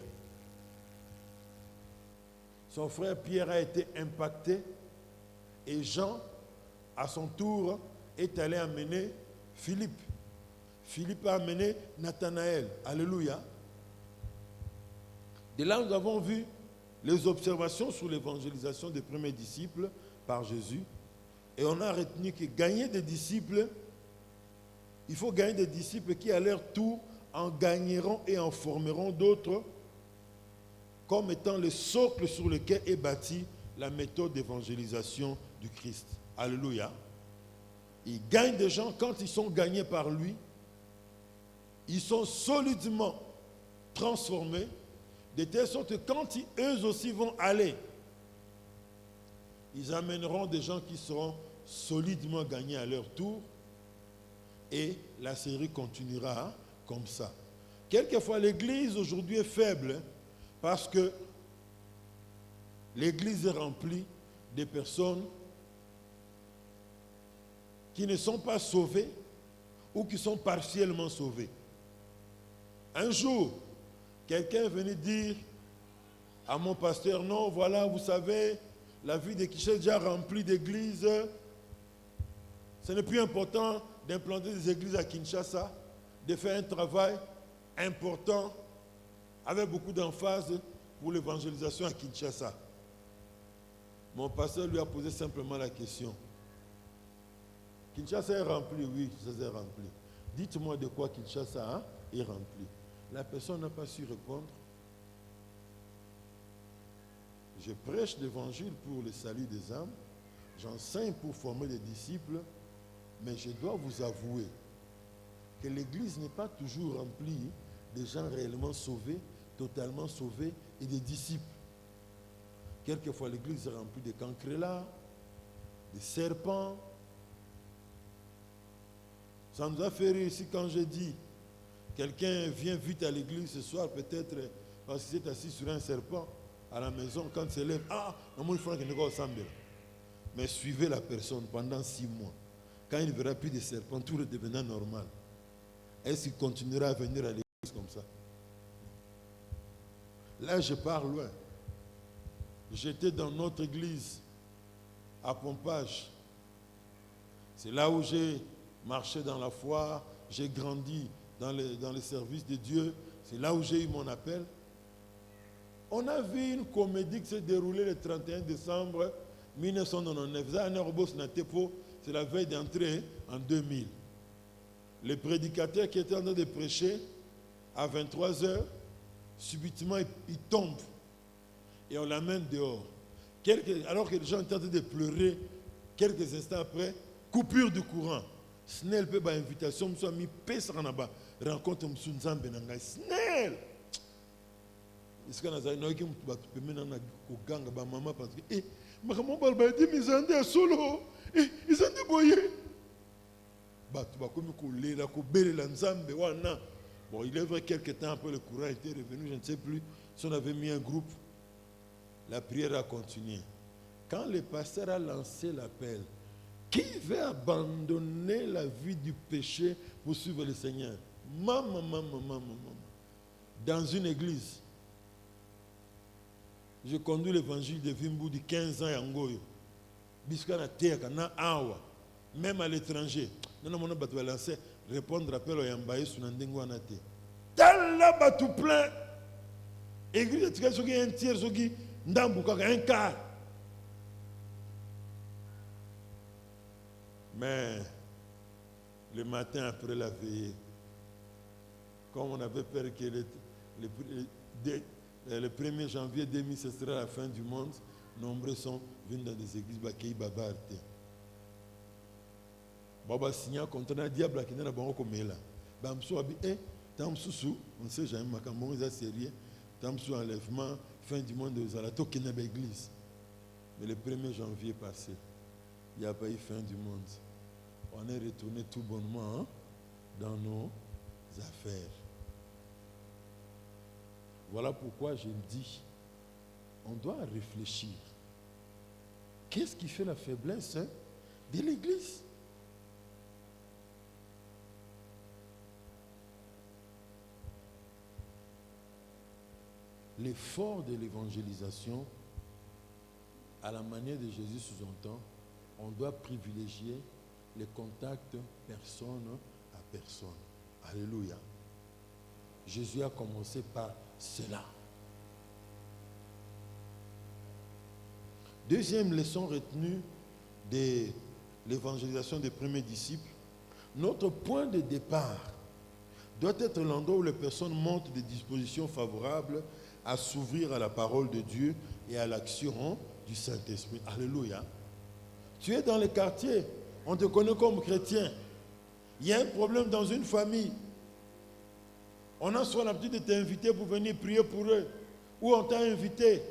Son frère Pierre a été impacté et Jean, à son tour, est allé amener Philippe. Philippe a amené Nathanaël. Alléluia. De là, nous avons vu les observations sur l'évangélisation des premiers disciples par Jésus. Et on a retenu que gagner des disciples, il faut gagner des disciples qui, à leur tour, en gagneront et en formeront d'autres, comme étant le socle sur lequel est bâtie la méthode d'évangélisation du Christ. Alléluia. Il gagne des gens, quand ils sont gagnés par lui, ils sont solidement transformés, de telle sorte que quand eux aussi vont aller, ils amèneront des gens qui seront solidement gagnés à leur tour, et la série continuera comme ça. Quelquefois, l'Église aujourd'hui est faible parce que l'Église est remplie de personnes qui ne sont pas sauvées ou qui sont partiellement sauvées. Un jour, quelqu'un est venu dire à mon pasteur, non, voilà, vous savez, la vie de Kinshasa est déjà remplie d'églises. Ce n'est plus important d'implanter des églises à Kinshasa, de faire un travail important avec beaucoup d'emphase pour l'évangélisation à Kinshasa. Mon pasteur lui a posé simplement la question. Kinshasa est rempli, oui, Kinshasa est rempli. Dites-moi de quoi Kinshasa est rempli. La personne n'a pas su répondre. Je prêche l'évangile pour le salut des âmes. j'enseigne pour former des disciples, mais je dois vous avouer que l'église n'est pas toujours remplie de gens réellement sauvés, totalement sauvés et des disciples. Quelquefois, l'église est remplie de cancrelats, de serpents. Ça nous a fait rire ici quand je dis quelqu'un vient vite à l'église ce soir, peut-être parce qu'il s'est assis sur un serpent à la maison, quand il se lève, il faut qu'il ne soit ensemble. Mais suivez la personne pendant 6 mois. Quand il ne verra plus de serpents, tout redeviendra normal. Est-ce qu'il continuera à venir à l'église comme ça? Là, je pars loin. J'étais dans notre église à Pompage. C'est là où j'ai marché dans la foi, j'ai grandi dans le service de Dieu. C'est là où j'ai eu mon appel. On a vu une comédie qui s'est déroulée le 31 décembre 1999. C'est la veille d'entrée en 2000. Le prédicateur qui était en train de prêcher à 23h, subitement il tombe et on l'amène dehors. Alors que les gens étaient en train de pleurer, quelques instants après, coupure du courant. Snell peut avoir invitation, je suis mis rencontre M. Nzambe Nangai. Snell! Est-ce qu'on a dit que tu peux maman parce que ma maman a dit ils ont des solo, ils ont des boyés. Bon, il est vrai quelques temps après le courant était revenu, je ne sais plus si on avait mis un groupe. La prière a continué. Quand le pasteur a lancé l'appel, qui veut abandonner la vie du péché pour suivre le Seigneur? Maman. Dans une église, je conduis l'évangile de Vimbu de 15 ans à Angoyo. Même à l'étranger. Non, mon abat va lancer, répondre à l'appel au Yambaye sur Nandengo Anate. Tal là, batou plein. Église de Tikasogi, un tiers, Sogi, Ndambouka, un quart. Mais le matin après la veillée, comme on avait peur que le 1er janvier 2000, ce sera la fin du monde, nombreux sont venus dans des églises qui babarte. Baba signa contre un diable qui n'est pas bon comme là. Bamsou abi tamsou, on sait jamais makambo ça sérieux. Tamsou enlèvement, fin du monde aux alato qui n'est pas église. Mais le 1er janvier passé, il n'y a pas eu fin du monde. On est retourné tout bonnement dans nos affaires. Voilà pourquoi je me dis, on doit réfléchir. Qu'est-ce qui fait la faiblesse de l'église? L'effort de l'évangélisation, à la manière de Jésus sous-entend, on doit privilégier les contacts personne à personne. Alléluia. Jésus a commencé par cela. Deuxième leçon retenue de l'évangélisation des premiers disciples, notre point de départ doit être l'endroit où les personnes montrent des dispositions favorables à s'ouvrir à la parole de Dieu et à l'action du Saint-Esprit. Alléluia. Tu es dans le quartier, on te connaît comme chrétien. Il y a un problème dans une famille. On a soit l'habitude de t'inviter pour venir prier pour eux. Ou on t'a invité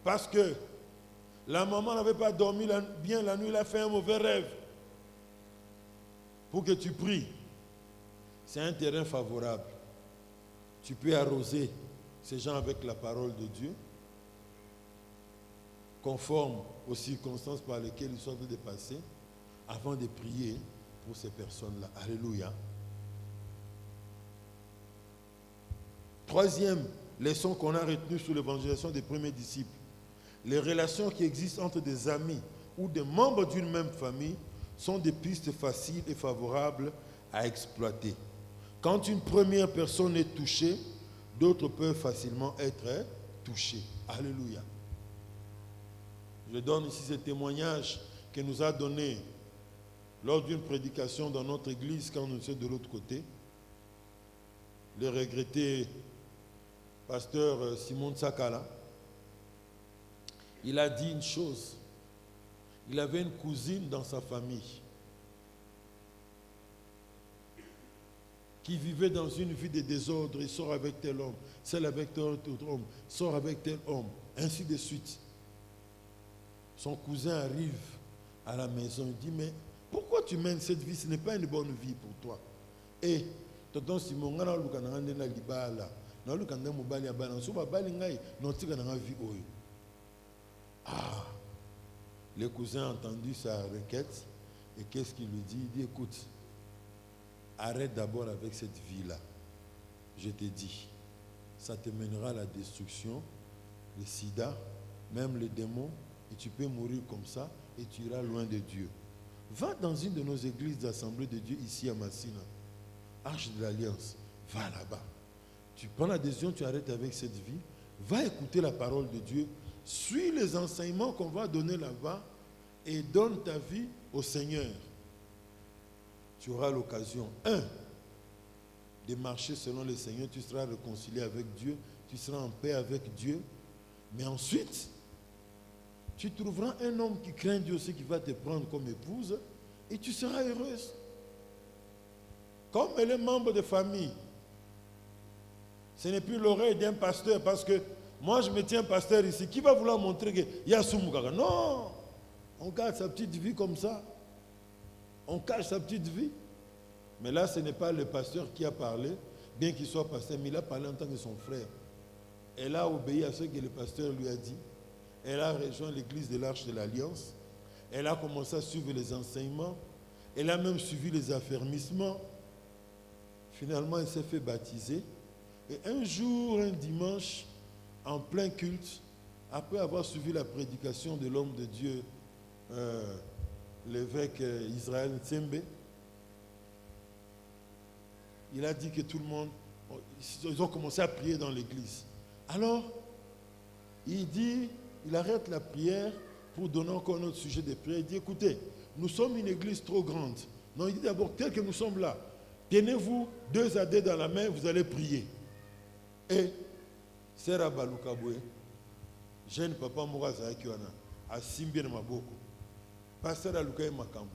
parce que la maman n'avait pas dormi bien la nuit, elle a fait un mauvais rêve. Pour que tu pries. C'est un terrain favorable. Tu peux arroser ces gens avec la parole de Dieu, conforme aux circonstances par lesquelles ils sont en train de passer, avant de prier pour ces personnes-là. Alléluia. Troisième leçon qu'on a retenue sur l'évangélisation des premiers disciples. Les relations qui existent entre des amis ou des membres d'une même famille sont des pistes faciles et favorables à exploiter. Quand une première personne est touchée, d'autres peuvent facilement être touchés. Alléluia. Je donne ici ce témoignage que nous a donné lors d'une prédication dans notre église quand nous sommes de l'autre côté. Le regretté pasteur Simon Tsakala, il a dit une chose. Il avait une cousine dans sa famille qui vivait dans une vie de désordre. Il sort avec tel homme, celle avec tel autre homme, sort avec tel homme, ainsi de suite. Son cousin arrive à la maison, il dit, mais pourquoi tu mènes cette vie? Ce n'est pas une bonne vie pour toi. Et tonton Simon, on a le cousin a entendu sa requête et qu'est-ce qu'il lui dit? Il dit, écoute, arrête d'abord avec cette vie-là. Je te dis, ça te mènera à la destruction, le sida, même les démons, et tu peux mourir comme ça et tu iras loin de Dieu. Va dans une de nos églises d'Assemblée de Dieu ici à Massina, Arche de l'Alliance, va là-bas. Tu prends la décision, tu arrêtes avec cette vie, va écouter la parole de Dieu, suis les enseignements qu'on va donner là-bas et donne ta vie au Seigneur. Tu auras l'occasion, de marcher selon le Seigneur, tu seras réconcilié avec Dieu, tu seras en paix avec Dieu, mais ensuite, tu trouveras un homme qui craint Dieu aussi, qui va te prendre comme épouse, et tu seras heureuse. Comme elle est membre de famille. Ce n'est plus l'oreille d'un pasteur, parce que moi je me tiens pasteur ici, qui va vouloir montrer qu'il y a Soumoukaga? Non, on garde sa petite vie comme ça. On cache sa petite vie. Mais là, ce n'est pas le pasteur qui a parlé, bien qu'il soit pasteur, mais il a parlé en tant que son frère. Elle a obéi à ce que le pasteur lui a dit. Elle a rejoint l'église de l'Arche de l'Alliance. Elle a commencé à suivre les enseignements. Elle a même suivi les affermissements. Finalement, elle s'est fait baptiser. Et un jour, un dimanche, en plein culte, après avoir suivi la prédication de l'homme de Dieu, l'évêque Israël Tsembe, il a dit que tout le monde, ils ont commencé à prier dans l'église. Alors, il arrête la prière pour donner encore un autre sujet de prière. Il dit, écoutez, nous sommes une église trop grande. Non, il dit d'abord, tel que nous sommes là, tenez-vous 2 à 2 dans la main, vous allez prier. Et, Sera Balukaboué, jeune papa Mouraza Akiwana, a Simbir Maboko, pasteur Alukaye Makambu.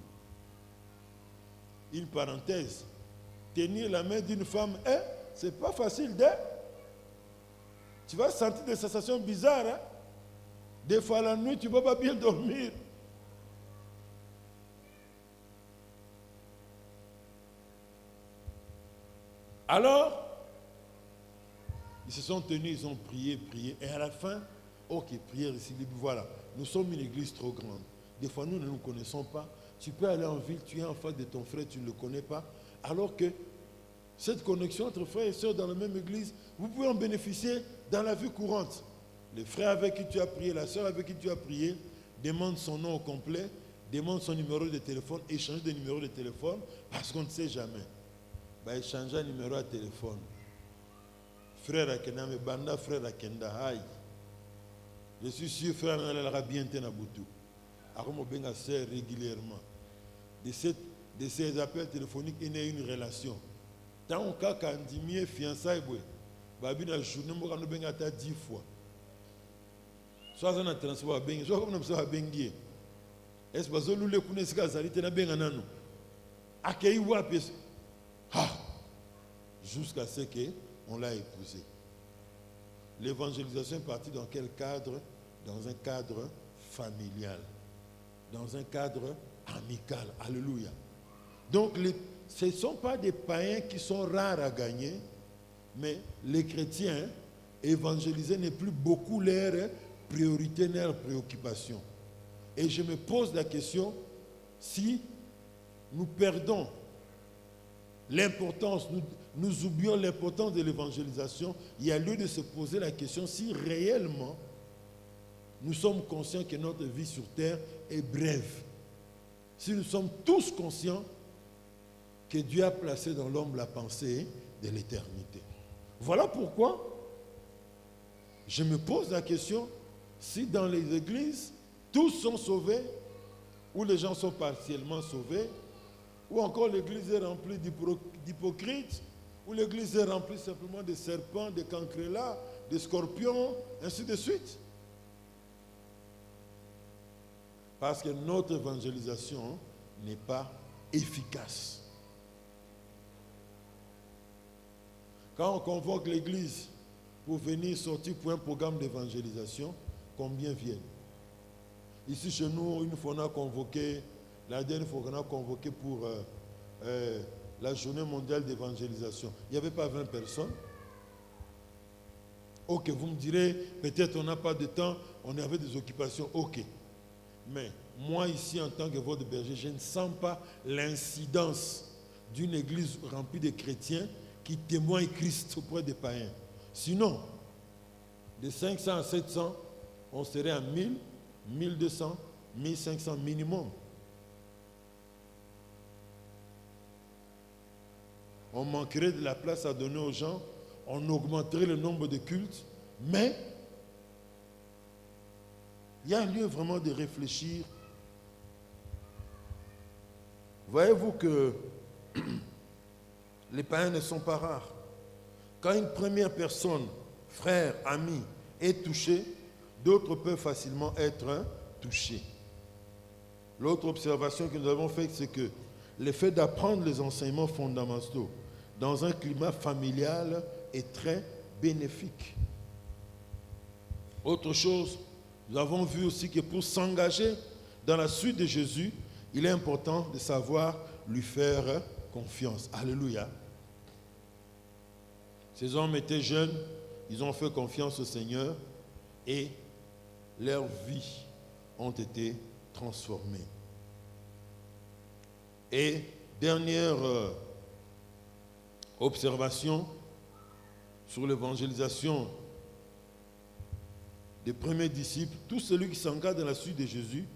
Une parenthèse, tenir la main d'une femme, c'est pas facile tu vas sentir des sensations bizarres. Hein? Des fois la nuit, tu ne vas pas bien dormir. Alors, ils se sont tenus, ils ont prié, et à la fin, ok, prière ici, voilà, nous sommes une église trop grande. Des fois, nous ne nous connaissons pas. Tu peux aller en ville, tu es en face de ton frère, tu ne le connais pas. Alors que cette connexion entre frères et sœurs dans la même église, vous pouvez en bénéficier dans la vie courante. Le frère avec qui tu as prié, la sœur avec qui tu as prié, demande son nom au complet, demande son numéro de téléphone, échange de numéro de téléphone, parce qu'on ne sait jamais. Échanger un numéro de téléphone. Frère Akenda, mais banda frère Akenda, aïe. Je suis sûr, frère Nalala bien Tenaboutou. Aromo benga sœur régulièrement. De ces appels téléphoniques, il y a une relation. Tant on a candimié fiançailles, babi na journée, on a benga 10 fois. Soit on a transport à bengi, soit on a besoin à bengi. Est-ce que vous avez connaissez que Zari tena benga nano? Accueilli wapes. Jusqu'à ce qu'on l'a épousé. L'évangélisation est partie dans quel cadre? Dans un cadre familial, dans un cadre amical. Alléluia. Donc, ce ne sont pas des païens qui sont rares à gagner, mais les chrétiens évangélisés n'est plus beaucoup leur priorité, leur préoccupation. Et je me pose la question, si nous perdons l'importance, nous oublions l'importance de l'évangélisation, il y a lieu de se poser la question si réellement nous sommes conscients que notre vie sur terre est brève. Si nous sommes tous conscients que Dieu a placé dans l'homme la pensée de l'éternité. Voilà pourquoi je me pose la question si dans les églises tous sont sauvés ou les gens sont partiellement sauvés, ou encore l'église est remplie d'hypocrites, ou l'église est remplie simplement de serpents, de cancrelats, de scorpions, ainsi de suite. Parce que notre évangélisation n'est pas efficace. Quand on convoque l'église pour venir sortir pour un programme d'évangélisation, combien viennent? Ici chez nous, une fois on a convoqué, la dernière fois on a convoqué pour la journée mondiale d'évangélisation. Il n'y avait pas 20 personnes. Ok, vous me direz, peut-être on n'a pas de temps, on avait des occupations, ok. Mais moi ici en tant que votre berger, je ne sens pas l'incidence d'une église remplie de chrétiens qui témoignent Christ auprès des païens. Sinon, de 500 à 700, on serait à 1000, 1200, 1500 minimum. On manquerait de la place à donner aux gens, on augmenterait le nombre de cultes, mais il y a lieu vraiment de réfléchir. Voyez-vous que les païens ne sont pas rares. Quand une première personne, frère, ami, est touchée, d'autres peuvent facilement être touchés. L'autre observation que nous avons faite, c'est que le fait d'apprendre les enseignements fondamentaux dans un climat familial est très bénéfique. Autre chose, nous avons vu aussi que pour s'engager dans la suite de Jésus, il est important de savoir lui faire confiance. Alléluia. Ces hommes étaient jeunes, ils ont fait confiance au Seigneur et leurs vies ont été transformées. Et dernière observation sur l'évangélisation des premiers disciples, tout celui qui s'engage dans la suite de Jésus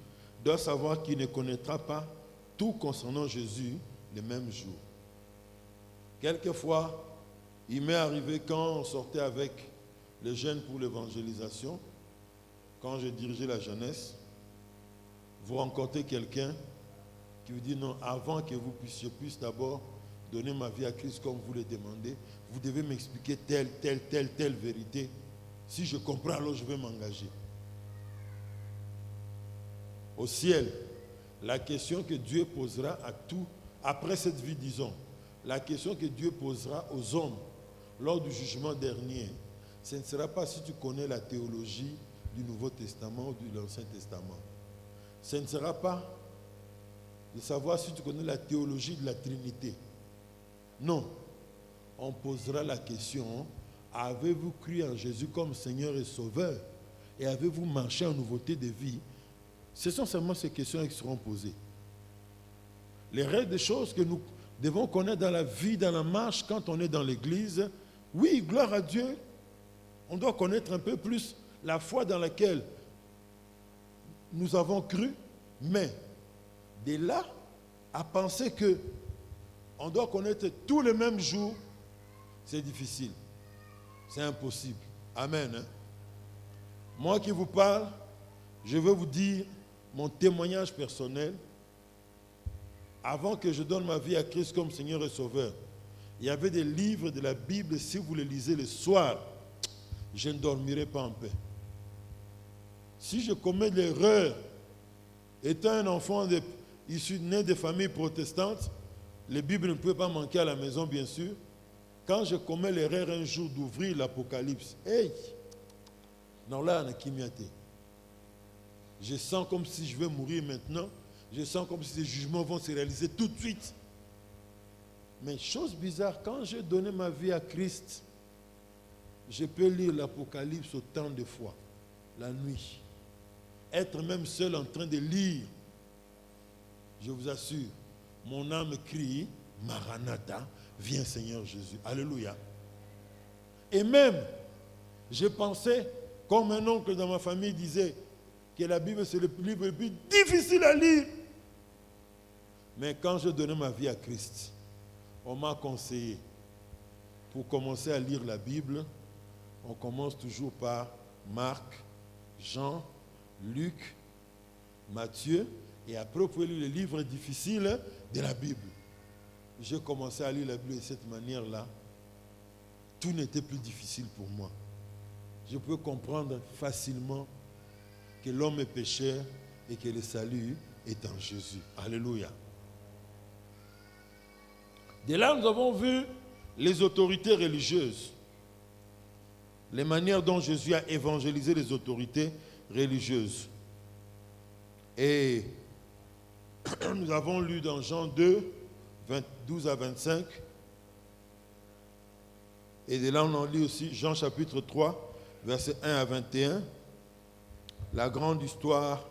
doit savoir qu'il ne connaîtra pas tout concernant Jésus le même jour. Quelquefois, il m'est arrivé quand on sortait avec les jeunes pour l'évangélisation, quand je dirigeais la jeunesse, vous rencontrez quelqu'un qui vous dit non, avant que vous puissiez d'abord donner ma vie à Christ comme vous le demandez, vous devez m'expliquer telle vérité. Si je comprends, alors je vais m'engager. Au ciel, la question que Dieu posera à tout, après cette vie, disons, la question que Dieu posera aux hommes lors du jugement dernier, ce ne sera pas si tu connais la théologie du Nouveau Testament ou de l'Ancien Testament. Ce ne sera pas de savoir si tu connais la théologie de la Trinité. Non. On posera la question, avez-vous cru en Jésus comme Seigneur et Sauveur? Et avez-vous marché en nouveauté de vie? Ce sont seulement ces questions qui seront posées. Les règles des choses que nous devons connaître dans la vie, dans la marche, quand on est dans l'église, oui, gloire à Dieu, on doit connaître un peu plus la foi dans laquelle nous avons cru, mais de là à penser que on doit connaître tous les mêmes jours, c'est difficile. C'est impossible. Amen. Hein? Moi qui vous parle, je veux vous dire mon témoignage personnel. Avant que je donne ma vie à Christ comme Seigneur et Sauveur, il y avait des livres de la Bible, si vous les lisez le soir, je ne dormirai pas en paix. Si je commets l'erreur, étant un enfant issu né de familles protestantes, les Bibles ne pouvaient pas manquer à la maison, bien sûr. Quand je commets l'erreur un jour d'ouvrir l'Apocalypse, hey, non là, je sens comme si je vais mourir maintenant. Je sens comme si ces jugements vont se réaliser tout de suite. Mais chose bizarre, quand j'ai donné ma vie à Christ, je peux lire l'Apocalypse autant de fois, la nuit. Être même seul en train de lire, je vous assure, mon âme crie, Maranatha, viens Seigneur Jésus. Alléluia. Et même, je pensais, comme un oncle dans ma famille disait, que la Bible c'est le livre le plus difficile à lire. Mais quand je donnais ma vie à Christ, on m'a conseillé, pour commencer à lire la Bible, on commence toujours par Marc, Jean, Luc, Matthieu, et après vous pouvez lire les livres difficiles de la Bible. J'ai commencé à lire la Bible de cette manière-là. Tout n'était plus difficile pour moi. Je peux comprendre facilement que l'homme est pécheur et que le salut est en Jésus. Alléluia. De là, nous avons vu les autorités religieuses, les manières dont Jésus a évangélisé les autorités religieuses. Et nous avons lu dans Jean 2, 12 à 25. Et de là, on en lit aussi Jean chapitre 3, versets 1 à 21. La grande histoire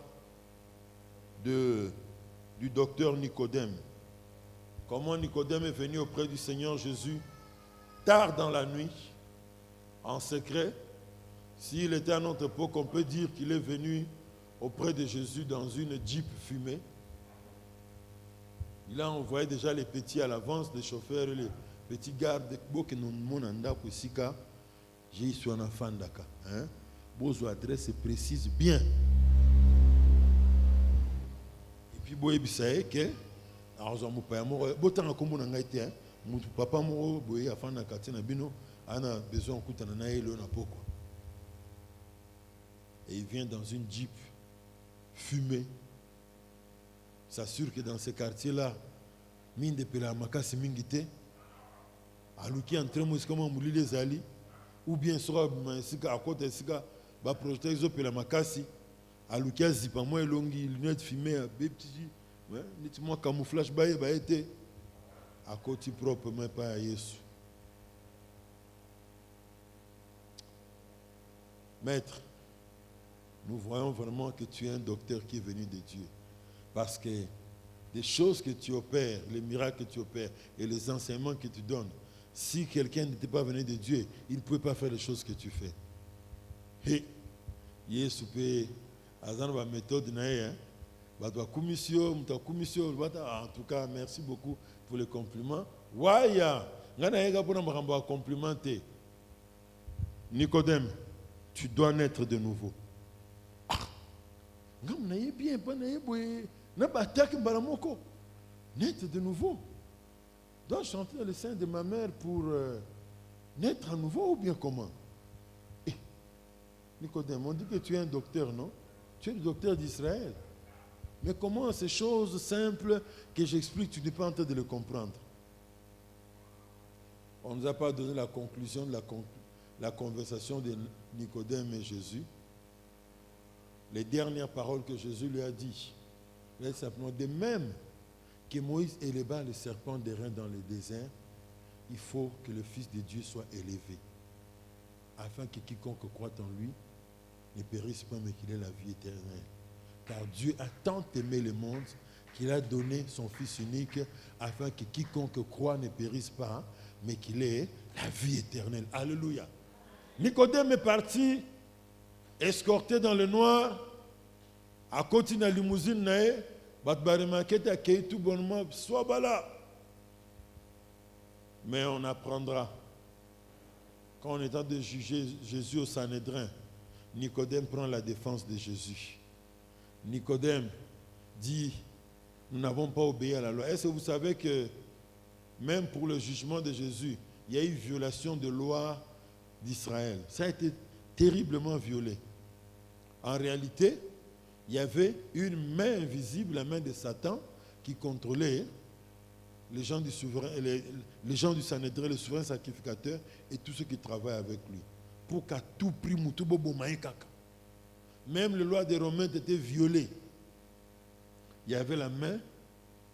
du docteur Nicodème. Comment Nicodème est venu auprès du Seigneur Jésus tard dans la nuit, en secret. S'il était à notre époque, on peut dire qu'il est venu auprès de Jésus dans une Jeep fumée. Il a envoyé déjà les petits à l'avance, les chauffeurs et les petits gardes. J'ai ici un enfant d'aka. Vos adresses précisent bien. Et puis, vous savez que, alors, je papa a besoin de et il vient dans une Jeep fumée. S'assure que dans ce quartier-là, mine de Pelamakasi Mingite, aluki entre moi comme mouli les ali, ou bien soit à côté de va projeter les Pelamakasi, aluki zipa moi longi lunettes fumées, petit, nettement camouflage baye été à côté propre mais pas à Jésus. Maître, nous voyons vraiment que tu es un docteur qui est venu de Dieu. Parce que les choses que tu opères, les miracles que tu opères et les enseignements que tu donnes, si quelqu'un n'était pas venu de Dieu, il ne pouvait pas faire les choses que tu fais. Et Yesu peut avoir une méthode, en tout cas, merci beaucoup pour les compliments. Nicodème, tu dois naître de nouveau. Naître de nouveau. Dois-je chanter dans le sein de ma mère pour naître à nouveau ou bien comment? Nicodème, on dit que tu es un docteur, non? Tu es le docteur d'Israël. Mais comment ces choses simples que j'explique, tu n'es pas en train de les comprendre? On ne nous a pas donné la conclusion de la conversation de Nicodème et Jésus. Les dernières paroles que Jésus lui a dit, simplement de même que Moïse éleva le serpent d'airain dans le désert, il faut que le Fils de Dieu soit élevé, afin que quiconque croit en lui ne périsse pas, mais qu'il ait la vie éternelle. Car Dieu a tant aimé le monde qu'il a donné son Fils unique, afin que quiconque croit ne périsse pas, mais qu'il ait la vie éternelle. Alléluia. Nicodème est parti, escorté dans le noir, à côté de la limousine, tout bonnement, soit là. Mais on apprendra, quand on est en train de juger Jésus au Sanhédrin, Nicodème prend la défense de Jésus. Nicodème dit, nous n'avons pas obéi à la loi. Est-ce que vous savez que même pour le jugement de Jésus, il y a eu violation de loi d'Israël? Ça a été terriblement violé. En réalité, il y avait une main invisible, la main de Satan, qui contrôlait les gens du souverain, les gens du Sanhédrin, le souverain sacrificateur et tous ceux qui travaillent avec lui. Pour qu'à tout prix, même les lois des Romains étaient violées. Il y avait la main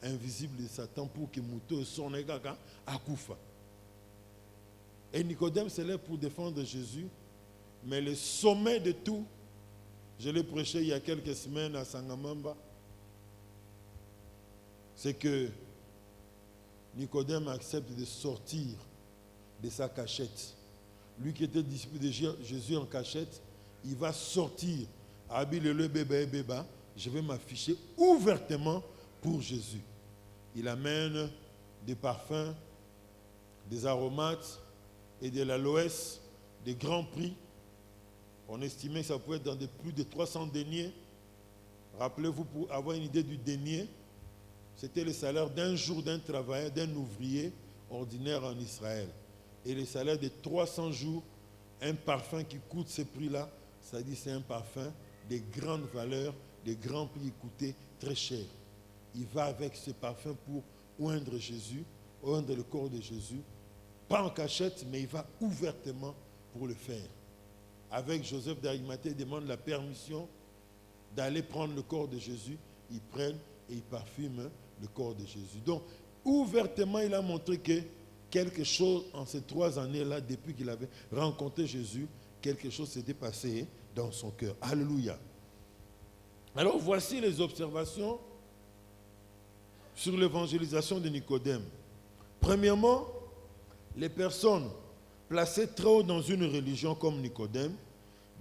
invisible de Satan pour que Mouto son égaka akoufa. Et Nicodème se lève pour défendre Jésus, mais le sommet de tout, je l'ai prêché il y a quelques semaines à Sangamamba, c'est que Nicodème accepte de sortir de sa cachette. Lui qui était disciple de Jésus en cachette, il va sortir. Je vais m'afficher ouvertement pour Jésus. Il amène des parfums, des aromates et de l'aloès, des grands prix. On estimait que ça pouvait être dans plus de 300 deniers. Rappelez-vous, pour avoir une idée du denier, c'était le salaire d'un jour d'un travailleur, d'un ouvrier ordinaire en Israël. Et le salaire de 300 jours, un parfum qui coûte ce prix-là, ça dit c'est un parfum de grande valeur des grands prix qui coûtaient très cher. Il va avec ce parfum pour oindre Jésus, oindre le corps de Jésus, pas en cachette, mais il va ouvertement pour le faire. Avec Joseph d'Arimathée, il demande la permission d'aller prendre le corps de Jésus. Ils prennent et ils parfument le corps de Jésus. Donc, ouvertement, il a montré que quelque chose, en ces 3 années-là, depuis qu'il avait rencontré Jésus, quelque chose s'était passé dans son cœur. Alléluia. Alors, voici les observations sur l'évangélisation de Nicodème. Premièrement, les personnes placées trop haut dans une religion comme Nicodème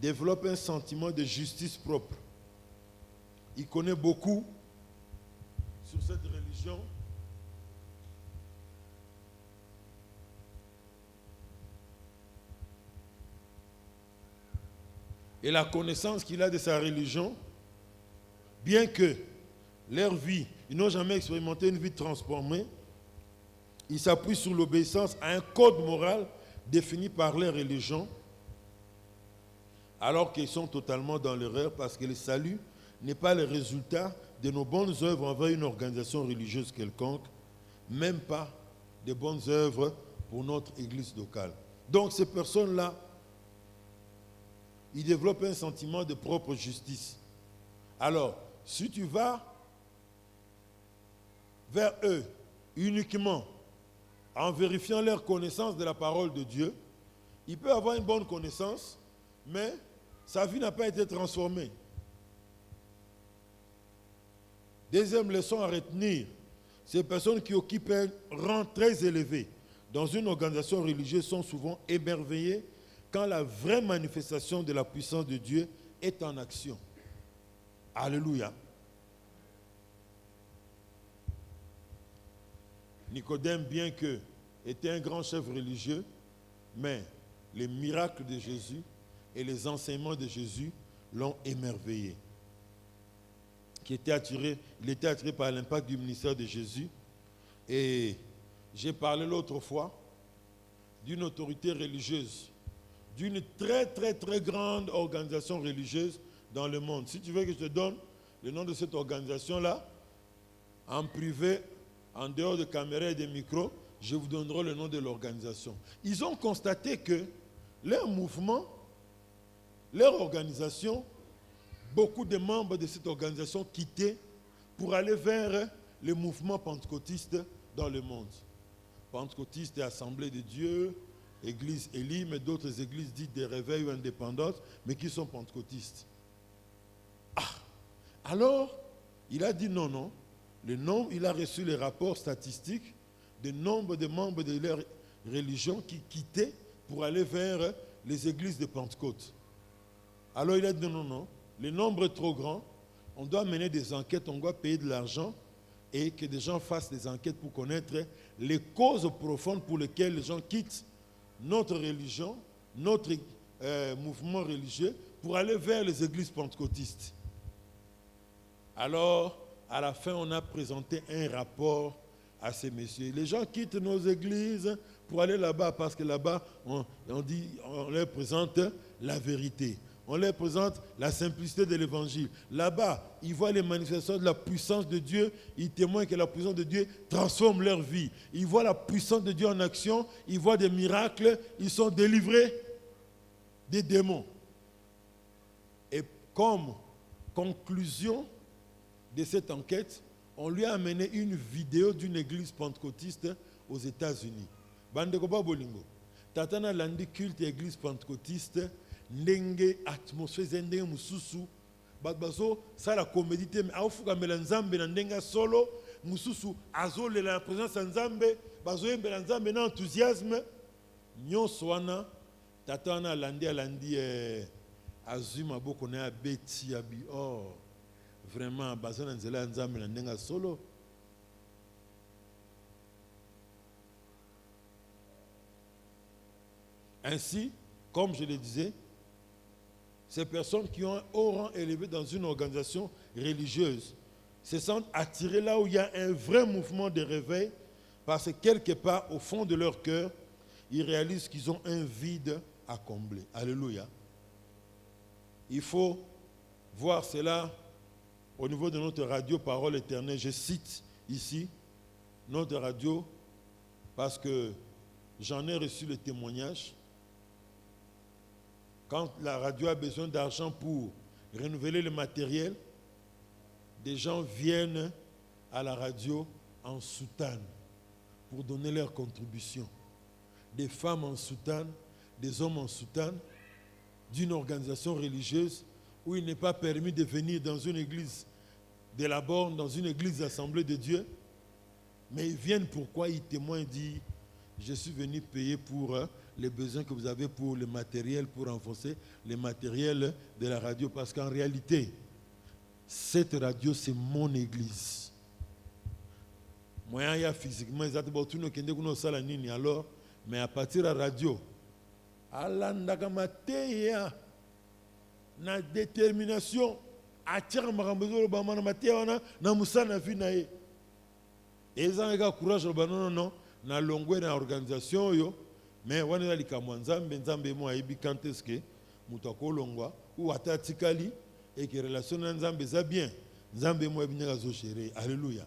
développent un sentiment de justice propre. Il connaît beaucoup sur cette religion. Et la connaissance qu'il a de sa religion, bien que leur vie, ils n'ont jamais expérimenté une vie transformée, ils s'appuient sur l'obéissance à un code moral défini par leur religion, alors qu'ils sont totalement dans l'erreur parce que le salut n'est pas le résultat de nos bonnes œuvres envers une organisation religieuse quelconque, même pas de bonnes œuvres pour notre église locale. Donc ces personnes-là, ils développent un sentiment de propre justice. Alors, si tu vas vers eux uniquement en vérifiant leur connaissance de la parole de Dieu, il peut avoir une bonne connaissance, mais sa vie n'a pas été transformée. Deuxième leçon à retenir, ces personnes qui occupent un rang très élevé dans une organisation religieuse sont souvent émerveillées quand la vraie manifestation de la puissance de Dieu est en action. Alléluia. Nicodème, bien que était un grand chef religieux, mais les miracles de Jésus et les enseignements de Jésus l'ont émerveillé. Il était attiré par l'impact du ministère de Jésus. Et j'ai parlé l'autre fois d'une autorité religieuse, d'une très très très grande organisation religieuse dans le monde. Si tu veux que je te donne le nom de cette organisation-là, en privé, en dehors de caméras et de micros, je vous donnerai le nom de l'organisation. Ils ont constaté que leur mouvement, leur organisation, beaucoup de membres de cette organisation quittaient pour aller vers le mouvement pentecôtiste dans le monde. Pentecôtiste et Assemblée de Dieu, Église Élie, mais d'autres églises dites de réveil ou indépendantes, mais qui sont pentecôtistes. Alors, il a dit non. Il a reçu les rapports statistiques du nombre de membres de leur religion qui quittaient pour aller vers les églises de Pentecôte. Alors il a dit non. Le nombre est trop grand. On doit mener des enquêtes, on doit payer de l'argent et que des gens fassent des enquêtes pour connaître les causes profondes pour lesquelles les gens quittent notre religion, notre mouvement religieux pour aller vers les églises pentecôtistes. Alors, à la fin, on a présenté un rapport à ces messieurs. Les gens quittent nos églises pour aller là-bas parce que là-bas, on leur présente la vérité. On leur présente la simplicité de l'évangile. Là-bas, ils voient les manifestations de la puissance de Dieu. Ils témoignent que la puissance de Dieu transforme leur vie. Ils voient la puissance de Dieu en action. Ils voient des miracles. Ils sont délivrés des démons. Et comme conclusion de cette enquête, on lui a amené une vidéo d'une église pentecôtiste aux États-Unis. Bandeko ba bolingo. Tatana landi culte église pentecôtiste. Ndenge atmosphère ndenge mususu bazo ça la comédie mais afuka melanzambe na ndenga solo mususu azole la présence nzambe bazo yembela nzambe na enthousiasme nyonso wana tatana alandi azuma boko na beti abi vraiment bazo na nzela nzambe na ndenga solo. Ainsi, comme je le disais, ces personnes qui ont un haut rang élevé dans une organisation religieuse se sentent attirées là où il y a un vrai mouvement de réveil parce que quelque part au fond de leur cœur, ils réalisent qu'ils ont un vide à combler. Alléluia. Il faut voir cela au niveau de notre radio Parole Éternelle, je cite ici notre radio parce que j'en ai reçu le témoignage. Quand la radio a besoin d'argent pour renouveler le matériel, des gens viennent à la radio en soutane pour donner leur contribution. Des femmes en soutane, des hommes en soutane, d'une organisation religieuse où il n'est pas permis de venir dans une église de la borne, dans une église d'Assemblée de Dieu. Mais ils viennent pourquoi? Ils témoignent, disent, je suis venu payer pour les besoins que vous avez pour le matériel, pour renforcer le matériel de la radio. Parce qu'en réalité, cette radio, c'est mon église. Moi, il y a physiquement, alors, mais à partir de la radio, na détermination, attirer ma na musana vinae. Et ça, il y a courage, non, na longue na organisation yo, mais on est là comme Nzambe mo aibi quand est-ce que mutako longwa ou atatikali et que relation Nzambe za bien. Nzambe mo aibi nga zo chéri. Alléluia.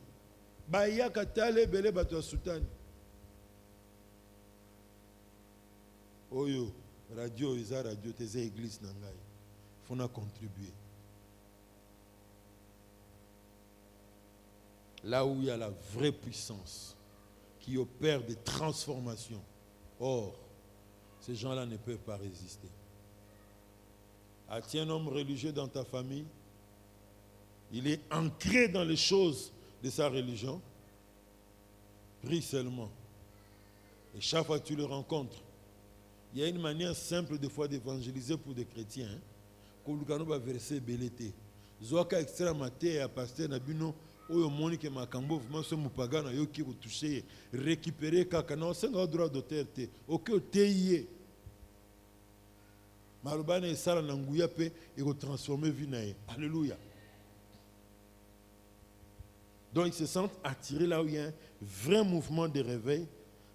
Ba ya katale bele bato soutane. Oyo radio isa radio tes église nangai. Faut na contribuer. Là où il y a la vraie puissance qui opère des transformations. Or, ces gens-là ne peuvent pas résister. As-tu un homme religieux dans ta famille? Il est ancré dans les choses de sa religion. Prie seulement. Et chaque fois que tu le rencontres, il y a une manière simple des fois d'évangéliser pour des chrétiens. Kolukano va verser belete. Zoaka extrême maté à pasteur Nabino. Oyo monique makambo vraiment ce mupagana yo qui vous toucher récupérer kaka non c'est un droit d'auteur te OK teye malobana esala na nguya pe et ko transformer vie nae. Alléluia. Donc ils se sentent attirés là où il y a un vrai mouvement de réveil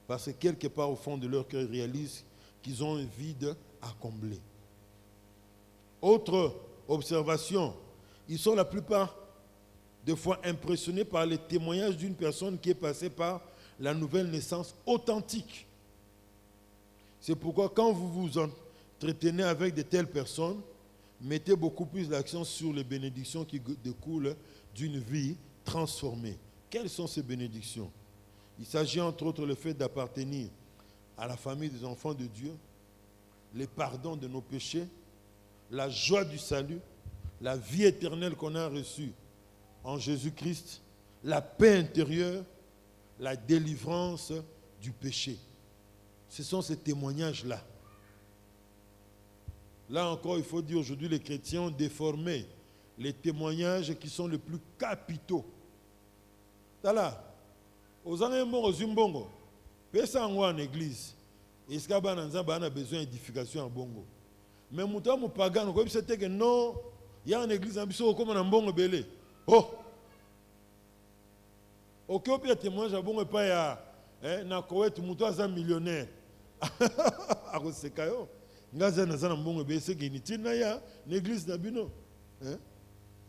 parce que quelque part au fond de leur cœur ils réalisent qu'ils ont un vide à combler. Autre observation, ils sont la plupart des fois impressionné par les témoignages d'une personne qui est passée par la nouvelle naissance authentique. C'est pourquoi quand vous vous entretenez avec de telles personnes, mettez beaucoup plus l'accent sur les bénédictions qui découlent d'une vie transformée. Quelles sont ces bénédictions? Il s'agit entre autres le fait d'appartenir à la famille des enfants de Dieu, le pardon de nos péchés, la joie du salut, la vie éternelle qu'on a reçue en Jésus-Christ, la paix intérieure, la délivrance du péché. Ce sont ces témoignages-là. Là encore, il faut dire aujourd'hui, les chrétiens ont déformé les témoignages qui sont les plus capitaux. Tala, aux années aux Zimbongo, pesa en église, est-ce qu'il y a besoin d'édification en Bongo? Mais mouta pagan, comme c'était que non, il y a une église en comme un Bongo belé. Oh! Ok, au pire témoignage, bon, pas ya, na Koweït, mouton est millionnaire. A cause kayo, ngaza na zana mbongo bese kiniti na ya l'église d'Abino.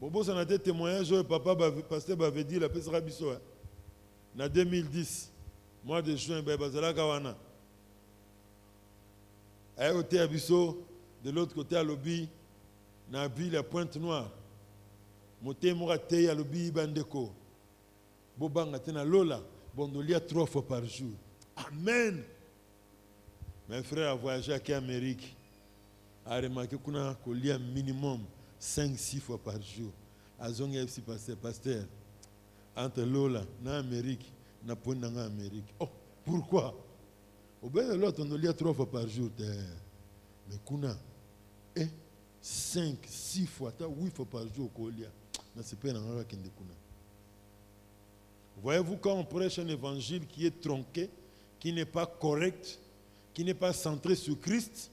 Bobo ça na des témoignages, papa pasteur avait dit la pesa biso. Na 2010, mois de juin, bazala kawana. À côté abiso, de l'autre côté à lobby, na ville la Pointe-Noire. Moté mouraté à lobby bandeko. Bobanga tena lola, bondolia 3 fois par jour. Amen. Mes frères a voyagé à Amérique. A remarqué qu'on a colia minimum 5-6 fois par jour. A zonga FC pasteur. Entre lola, na Amérique, na ponda en Amérique. Oh, pourquoi? Au ben de l'autre, on lit 3 fois par jour. Mais kuna, 5-6 fois, 8 fois par jour, colia. Na c'est pas dans la kende kuna. Voyez-vous, quand on prêche un évangile qui est tronqué, qui n'est pas correct, qui n'est pas centré sur Christ,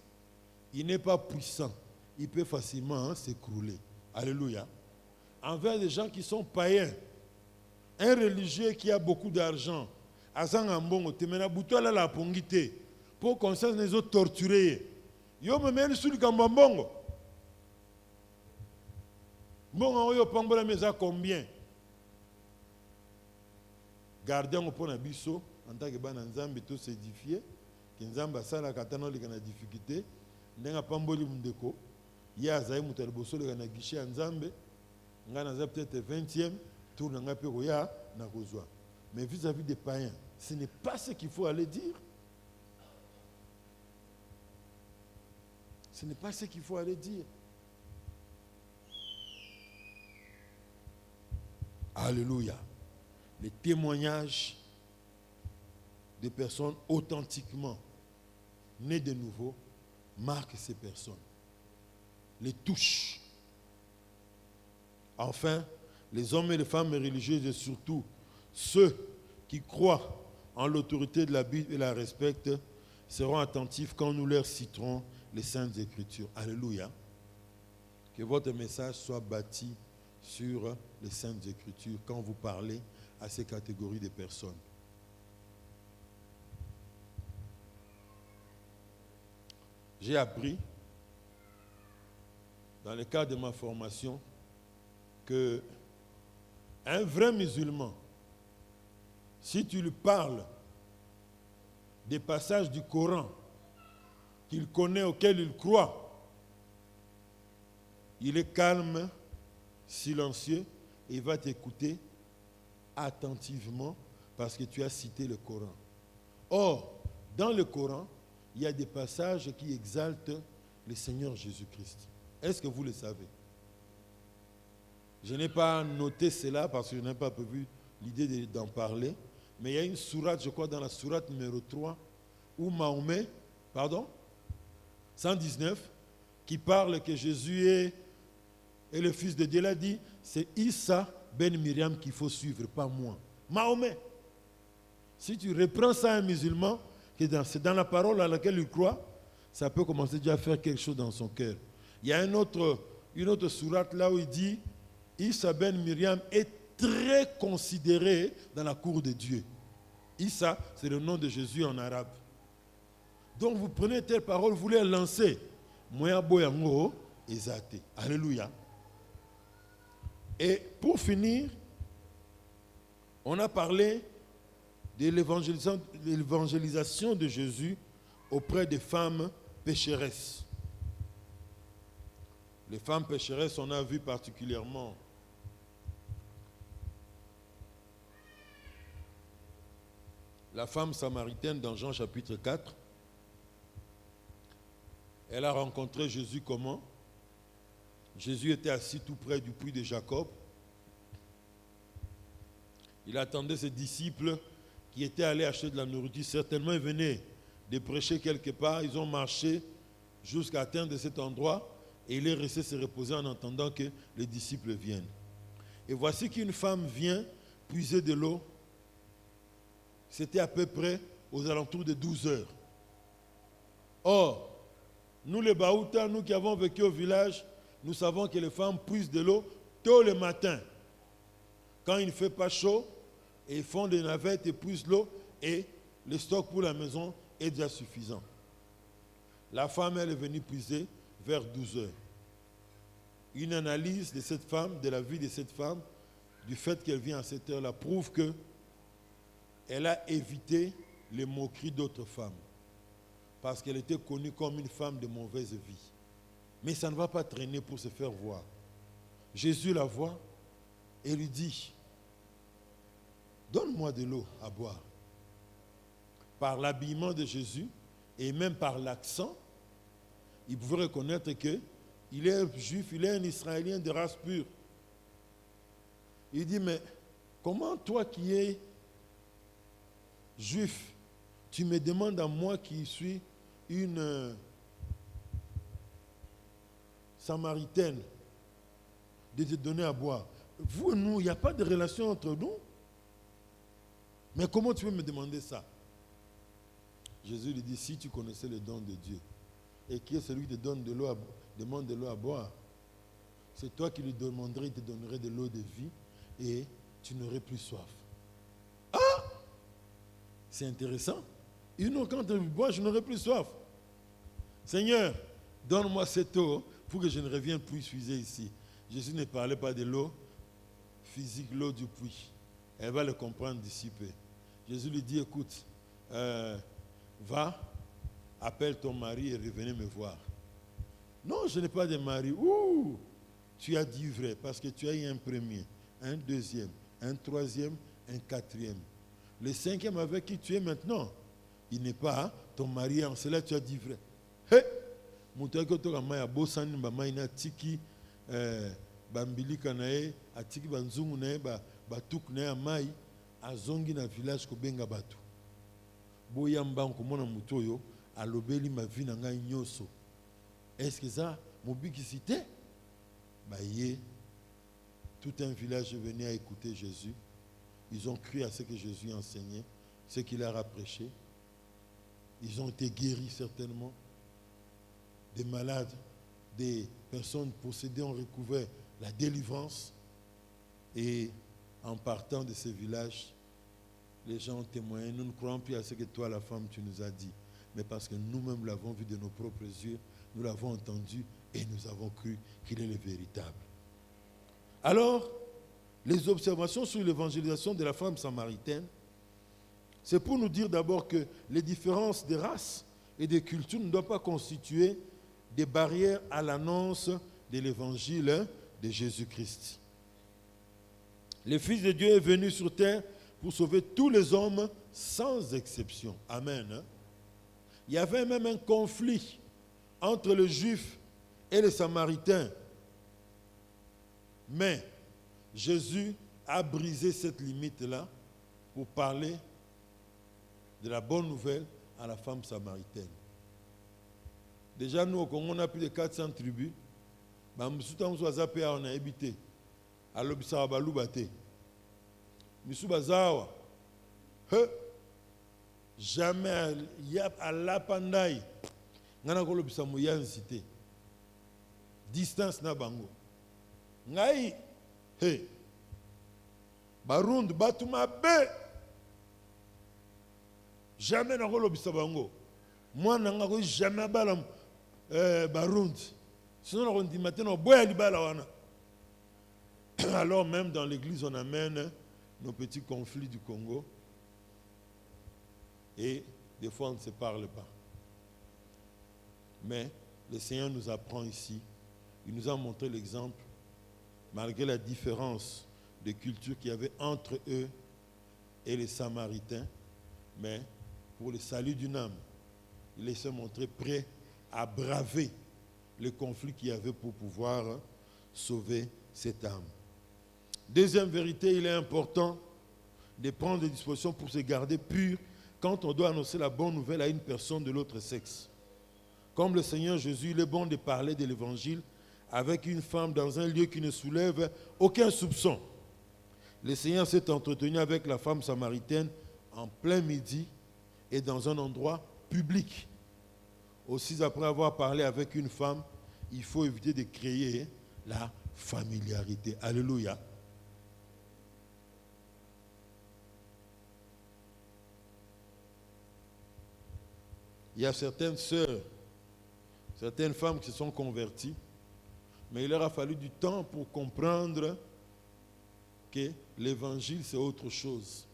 il n'est pas puissant. Il peut facilement s'écrouler. Alléluia. Envers des gens qui sont païens, un religieux qui a beaucoup d'argent, pour qu'on sache les autres torturés. Yo me mène sur le Kambambongo. Bon, on pambola mesa combien? Gardons pour un biseau, en tant que ban nzambe tout s'édifier, que nzamba sala katano li kana difficulté, ndenga pamboli mundeko, ya zaï mutal bosso le kana guichet nzambe, ngana za peut-être 20e tour nga pe roya na kozwa. Mais vis-à-vis des païens, ce n'est pas ce qu'il faut aller dire. Ce n'est pas ce qu'il faut aller dire. Alléluia. Les témoignages de personnes authentiquement nées de nouveau marquent ces personnes, les touchent. Enfin, les hommes et les femmes religieuses et surtout ceux qui croient en l'autorité de la Bible et la respectent seront attentifs quand nous leur citerons les Saintes Écritures. Alléluia. Que votre message soit bâti sur les Saintes Écritures quand vous parlez à ces catégories de personnes. J'ai appris, dans le cadre de ma formation, que un vrai musulman, si tu lui parles des passages du Coran qu'il connaît, auxquels il croit, il est calme, silencieux, et il va t'écouter attentivement parce que tu as cité le Coran. Or, dans le Coran, il y a des passages qui exaltent le Seigneur Jésus-Christ. Est-ce que vous le savez? Je n'ai pas noté cela parce que je n'ai pas prévu l'idée d'en parler, mais il y a une sourate, je crois dans la sourate numéro 3, où Mahomet, 119, qui parle que Jésus est le Fils de Dieu, il a dit, c'est Issa ben Myriam qu'il faut suivre, pas moi. Mahomet. Si tu reprends ça à un musulman, c'est dans la parole à laquelle il croit, ça peut commencer déjà à faire quelque chose dans son cœur. Il y a une autre sourate là où il dit, Issa ben Myriam est très considéré dans la cour de Dieu. Issa, c'est le nom de Jésus en arabe. Donc vous prenez telle parole, vous les lancez. Moya boyango ezate. Alléluia. Et pour finir, on a parlé de l'évangélisation de Jésus auprès des femmes pécheresses. Les femmes pécheresses, on a vu particulièrement la femme samaritaine dans Jean chapitre 4. Elle a rencontré Jésus comment? Jésus était assis tout près du puits de Jacob. Il attendait ses disciples qui étaient allés acheter de la nourriture. Certainement, ils venaient de prêcher quelque part. Ils ont marché jusqu'à atteindre cet endroit et il est resté se reposer en attendant que les disciples viennent. Et voici qu'une femme vient puiser de l'eau. C'était à peu près aux alentours de 12 heures. Or, nous les Baouta, nous qui avons vécu au village, nous savons que les femmes puisent de l'eau tôt le matin. Quand il ne fait pas chaud, et ils font des navettes et puisent l'eau, et le stock pour la maison est déjà suffisant. La femme, elle est venue puiser vers 12 heures. Une analyse de cette femme, de la vie de cette femme, du fait qu'elle vient à cette heure-là, prouve que elle a évité les moqueries d'autres femmes. Parce qu'elle était connue comme une femme de mauvaise vie. Mais ça ne va pas traîner pour se faire voir. Jésus la voit et lui dit, donne-moi de l'eau à boire. Par l'habillement de Jésus et même par l'accent, il pouvait reconnaître qu'il est juif, il est un Israélien de race pure. Il dit, mais comment toi qui es juif, tu me demandes à moi qui suis une samaritaine de te donner à boire? Vous et nous, il n'y a pas de relation entre nous. Mais comment tu peux me demander ça? Jésus lui dit, si tu connaissais le don de Dieu, et qui est celui qui te donne demande de l'eau à boire, c'est toi qui lui demanderais, il te donnerait de l'eau de vie, et tu n'aurais plus soif. Ah! C'est intéressant. Quand je bois, je n'aurai plus soif. Seigneur, donne-moi cette eau pour que je ne revienne plus puiser ici. Jésus ne parlait pas de l'eau physique, l'eau du puits. Elle va le comprendre d'ici peu. Jésus lui dit, écoute, va, appelle ton mari et revenez me voir. Non, je n'ai pas de mari. Ouh, tu as dit vrai, parce que tu as eu un premier, un deuxième, un troisième, un quatrième. Le cinquième avec qui tu es maintenant, il n'est pas ton mari, en cela tu as dit vrai. Hé! Tiki bambilika na ye atiki banzungu na ye batuk na ye amai azongi na village kobenga batu boyamba komona mutu oyo alobeli ma vie na ngai nyoso. Est-ce que ça mobikisi te? Baye tout un village est venu à écouter Jésus. Ils ont cru à ce que Jésus enseignait, ce qu'il leur a prêché. Ils ont été guéris certainement. Des malades, des personnes possédées ont recouvert la délivrance. Et en partant de ce village, les gens ont témoigné. Nous ne croyons plus à ce que toi, la femme, tu nous as dit. Mais parce que nous-mêmes l'avons vu de nos propres yeux, nous l'avons entendu et nous avons cru qu'il est le véritable. Alors, les observations sur l'évangélisation de la femme samaritaine, c'est pour nous dire d'abord que les différences de races et de cultures ne doivent pas constituer des barrières à l'annonce de l'évangile de Jésus-Christ. Le Fils de Dieu est venu sur terre pour sauver tous les hommes sans exception. Amen. Il y avait même un conflit entre les Juifs et les Samaritains. Mais Jésus a brisé cette limite-là pour parler de la bonne nouvelle à la femme samaritaine. Déjà, nous, au Congo, on a plus de 400 tribus. On a habité. À l'Obisarabalubate. Misubazawa. Jamais à la Pandaï. Ngana ko lobisa moya cité. Distance na bango. Ngai he. Barund batuma be. Jamais na ko lobisa bango. Moi nanga ko jamais balam Barund. Sinon on dit maintenant boya libala wana. Alors même dans l'église on amène nos petits conflits du Congo. Et des fois on ne se parle pas. Mais le Seigneur nous apprend ici, il nous a montré l'exemple, malgré la différence de culture qu'il y avait entre eux et les Samaritains, mais pour le salut d'une âme, il s'est montré prêt à braver le conflit qu'il y avait pour pouvoir sauver cette âme. Deuxième vérité, il est important de prendre des dispositions pour se garder pur quand on doit annoncer la bonne nouvelle à une personne de l'autre sexe. Comme le Seigneur Jésus, il est bon de parler de l'évangile avec une femme dans un lieu qui ne soulève aucun soupçon. Le Seigneur s'est entretenu avec la femme samaritaine en plein midi et dans un endroit public. Aussi, après avoir parlé avec une femme, il faut éviter de créer la familiarité. Alléluia. Il y a certaines sœurs, certaines femmes qui se sont converties, mais il leur a fallu du temps pour comprendre que l'évangile c'est autre chose.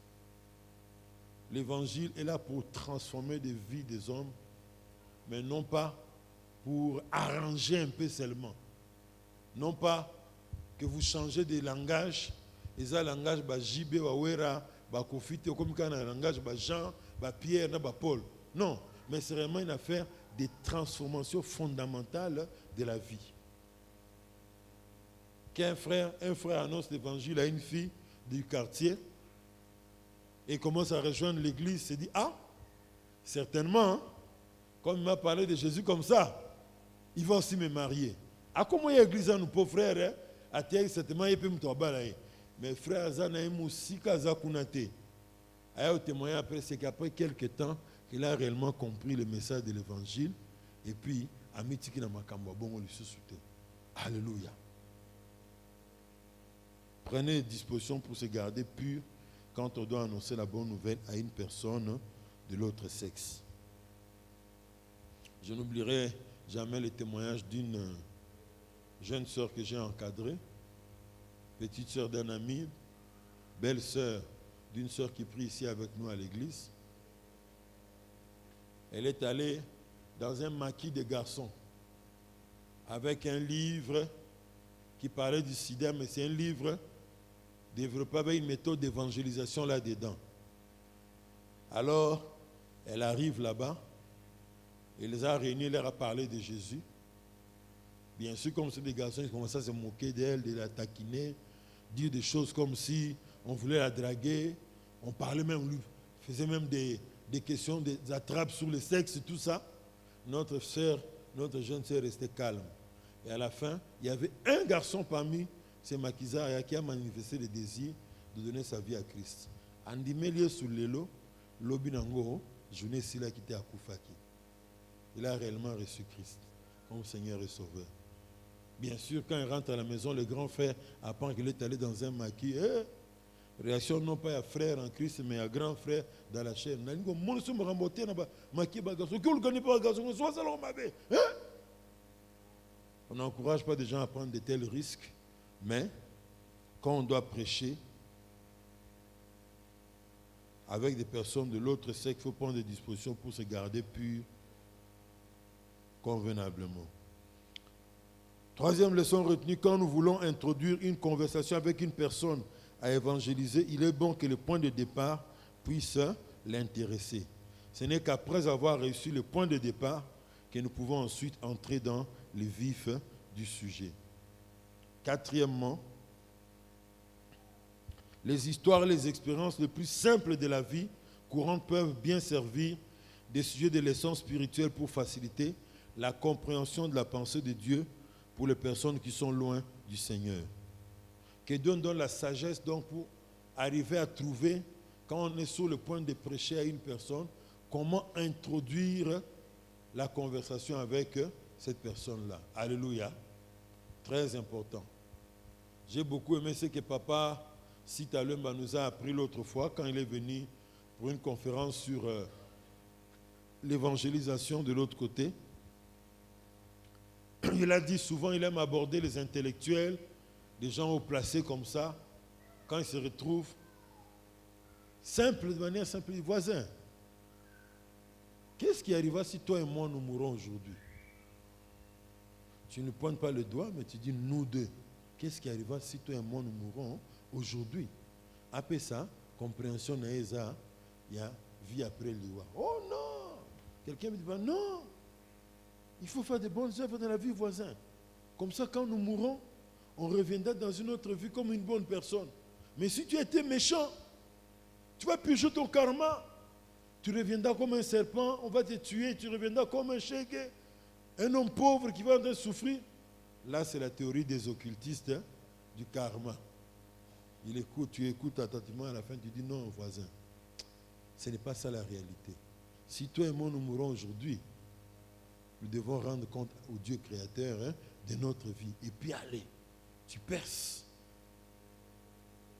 L'évangile est là pour transformer des vies des hommes, mais non pas pour arranger un peu seulement. Non pas que vous changez de langage, et ça langage ba Jibé, ba Wera, ba Kofite, comme quand un langage ba Jean, ba Pierre, ba Paul. Non. Mais c'est vraiment une affaire de transformation fondamentale de la vie. Qu'un frère annonce l'évangile à une fille du quartier et commence à rejoindre l'église, se dit, ah, certainement, hein, comme il m'a parlé de Jésus comme ça, il va aussi me marier. Ah, comment il y a l'église à nous pauvres frères, à terre, certainement, il peut me tomber. Mais frère, Zana, il m'a aussi casé kunate. Aïe, au témoignage après, c'est qu'après quelques temps, il a réellement compris le message de l'évangile et puis amitiki na makambo bongo lisusuté. Alléluia. Prenez des dispositions pour se garder pur quand on doit annoncer la bonne nouvelle à une personne de l'autre sexe. Je n'oublierai jamais le témoignage d'une jeune sœur que j'ai encadrée, petite sœur d'un ami, belle sœur d'une sœur qui prie ici avec nous à l'église. Elle est allée dans un maquis de garçons avec un livre qui parlait du sida, mais c'est un livre développé avec une méthode d'évangélisation là-dedans. Alors, elle arrive là-bas, elle les a réunis, elle leur a parlé de Jésus. Bien sûr, comme c'est des garçons, ils commençaient à se moquer d'elle, de la taquiner, dire des choses comme si on voulait la draguer. On parlait même, lui faisait même des questions, des attrapes sur le sexe et tout ça. Notre sœur, notre jeune sœur restait calme. Et à la fin, il y avait un garçon parmi ces maquisards qui a manifesté le désir de donner sa vie à Christ. Andimé sur l'élo, Lobinango, journée Sila qui était à Koufaki. Il a réellement reçu Christ comme Seigneur et Sauveur. Bien sûr, quand il rentre à la maison, le grand frère apprend qu'il est allé dans un maquis. Réaction non pas à frère en Christ, mais à grand frère dans la chair. On n'encourage pas des gens à prendre de tels risques, mais quand on doit prêcher avec des personnes de l'autre sexe, il faut prendre des dispositions pour se garder pur convenablement. Troisième leçon retenue, quand nous voulons introduire une conversation avec une personne à évangéliser, il est bon que le point de départ puisse l'intéresser. Ce n'est qu'après avoir réussi le point de départ que nous pouvons ensuite entrer dans le vif du sujet. Quatrièmement, les histoires et les expériences les plus simples de la vie courante peuvent bien servir des sujets de leçons spirituelles pour faciliter la compréhension de la pensée de Dieu pour les personnes qui sont loin du Seigneur. Que Dieu nous donne la sagesse donc pour arriver à trouver, quand on est sur le point de prêcher à une personne, comment introduire la conversation avec cette personne-là. Alléluia. Très important. J'ai beaucoup aimé ce que Papa Sita Lemba nous a appris l'autre fois quand il est venu pour une conférence sur l'évangélisation de l'autre côté. Il a dit souvent, il aime aborder les intellectuels, des gens haut placés comme ça, quand ils se retrouvent simple, de manière simple, voisins. Qu'est-ce qui arrivera si toi et moi nous mourons aujourd'hui? Tu ne pointes pas le doigt, mais tu dis nous deux. Qu'est-ce qui arrivera si toi et moi nous mourons aujourd'hui? Après ça, compréhension naïsa, il y a vie après l'iwa. Oh non! Quelqu'un me dit, non! Il faut faire de bonnes œuvres dans la vie voisin. Comme ça, quand nous mourrons, on reviendra dans une autre vie comme une bonne personne. Mais si tu étais méchant, tu vas purger ton karma. Tu reviendras comme un serpent, on va te tuer, tu reviendras comme un shege, un homme pauvre qui va en train de souffrir. Là, c'est la théorie des occultistes du karma. Tu écoutes attentivement, à la fin tu dis non voisin. Ce n'est pas ça la réalité. Si toi et moi nous mourons aujourd'hui, nous devons rendre compte au Dieu créateur de notre vie. Et puis allez, tu perces.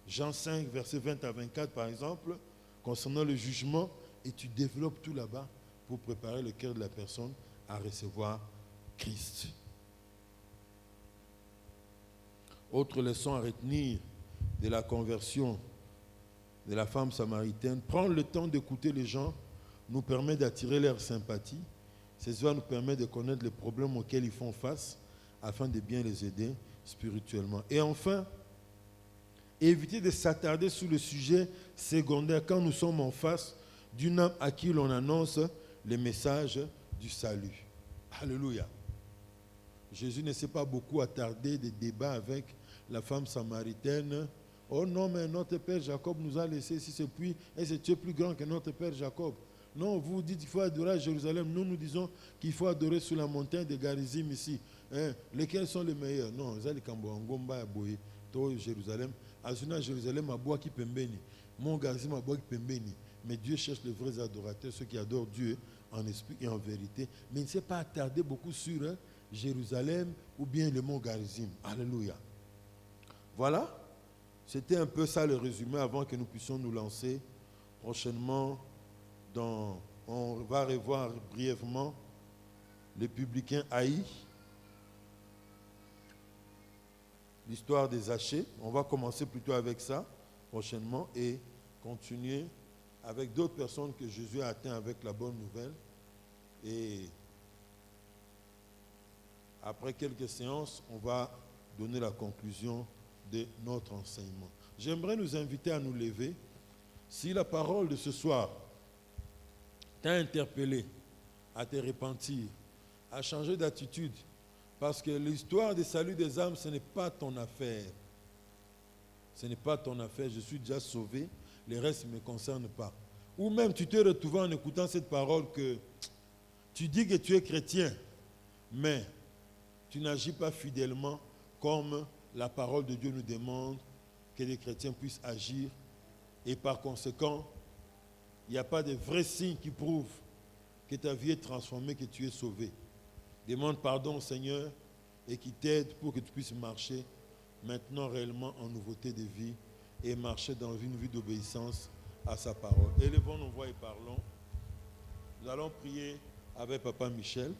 Jean 5, versets 20 à 24 par exemple, concernant le jugement, et tu développes tout là-bas pour préparer le cœur de la personne à recevoir Christ. Autre leçon à retenir de la conversion de la femme samaritaine, prendre le temps d'écouter les gens nous permet d'attirer leur sympathie. Cela nous permet de connaître les problèmes auxquels ils font face afin de bien les aider spirituellement. Et enfin, éviter de s'attarder sur le sujet secondaire quand nous sommes en face d'une âme à qui l'on annonce le message du salut. Alléluia. Jésus ne s'est pas beaucoup attardé des débats avec la femme samaritaine. Oh non, mais notre père Jacob nous a laissé ici ce puits et ce Dieu plus grand que notre père Jacob. Non, vous dites qu'il faut adorer à Jérusalem. Nous, nous disons qu'il faut adorer sur la montagne de Garizim ici. Lesquels sont les meilleurs? Non, Zali Kambo, Ngomba, Aboye, Toi, Jérusalem. Azuna, Jérusalem, Aboua qui pembeni. Mon Garizim, Aboua qui pembeni. Mais Dieu cherche les vrais adorateurs, ceux qui adorent Dieu en esprit et en vérité. Mais il ne s'est pas attardé beaucoup sur Jérusalem ou bien le mont Garizim. Alléluia. Voilà. C'était un peu ça le résumé avant que nous puissions nous lancer prochainement. On va revoir brièvement les publicains haïs. l'histoire des Zachée. On va commencer plutôt avec ça prochainement et continuer avec d'autres personnes que Jésus a atteintes avec la bonne nouvelle. Et après quelques séances, on va donner la conclusion de notre enseignement. J'aimerais nous inviter à nous lever. Si la parole de ce soir t'a interpellé à te repentir, à changer d'attitude, parce que l'histoire du salut des âmes, ce n'est pas ton affaire. Ce n'est pas ton affaire. Je suis déjà sauvé. Le reste ne me concerne pas. Ou même tu t'es retrouvé en écoutant cette parole que tu dis que tu es chrétien, mais tu n'agis pas fidèlement comme la parole de Dieu nous demande que les chrétiens puissent agir. Et par conséquent, il n'y a pas de vrais signes qui prouvent que ta vie est transformée, que tu es sauvé. Demande pardon au Seigneur et qu'il t'aide pour que tu puisses marcher maintenant réellement en nouveauté de vie et marcher dans une vie d'obéissance à sa parole. Élevons nos voix et parlons. Nous allons prier avec Papa Michel.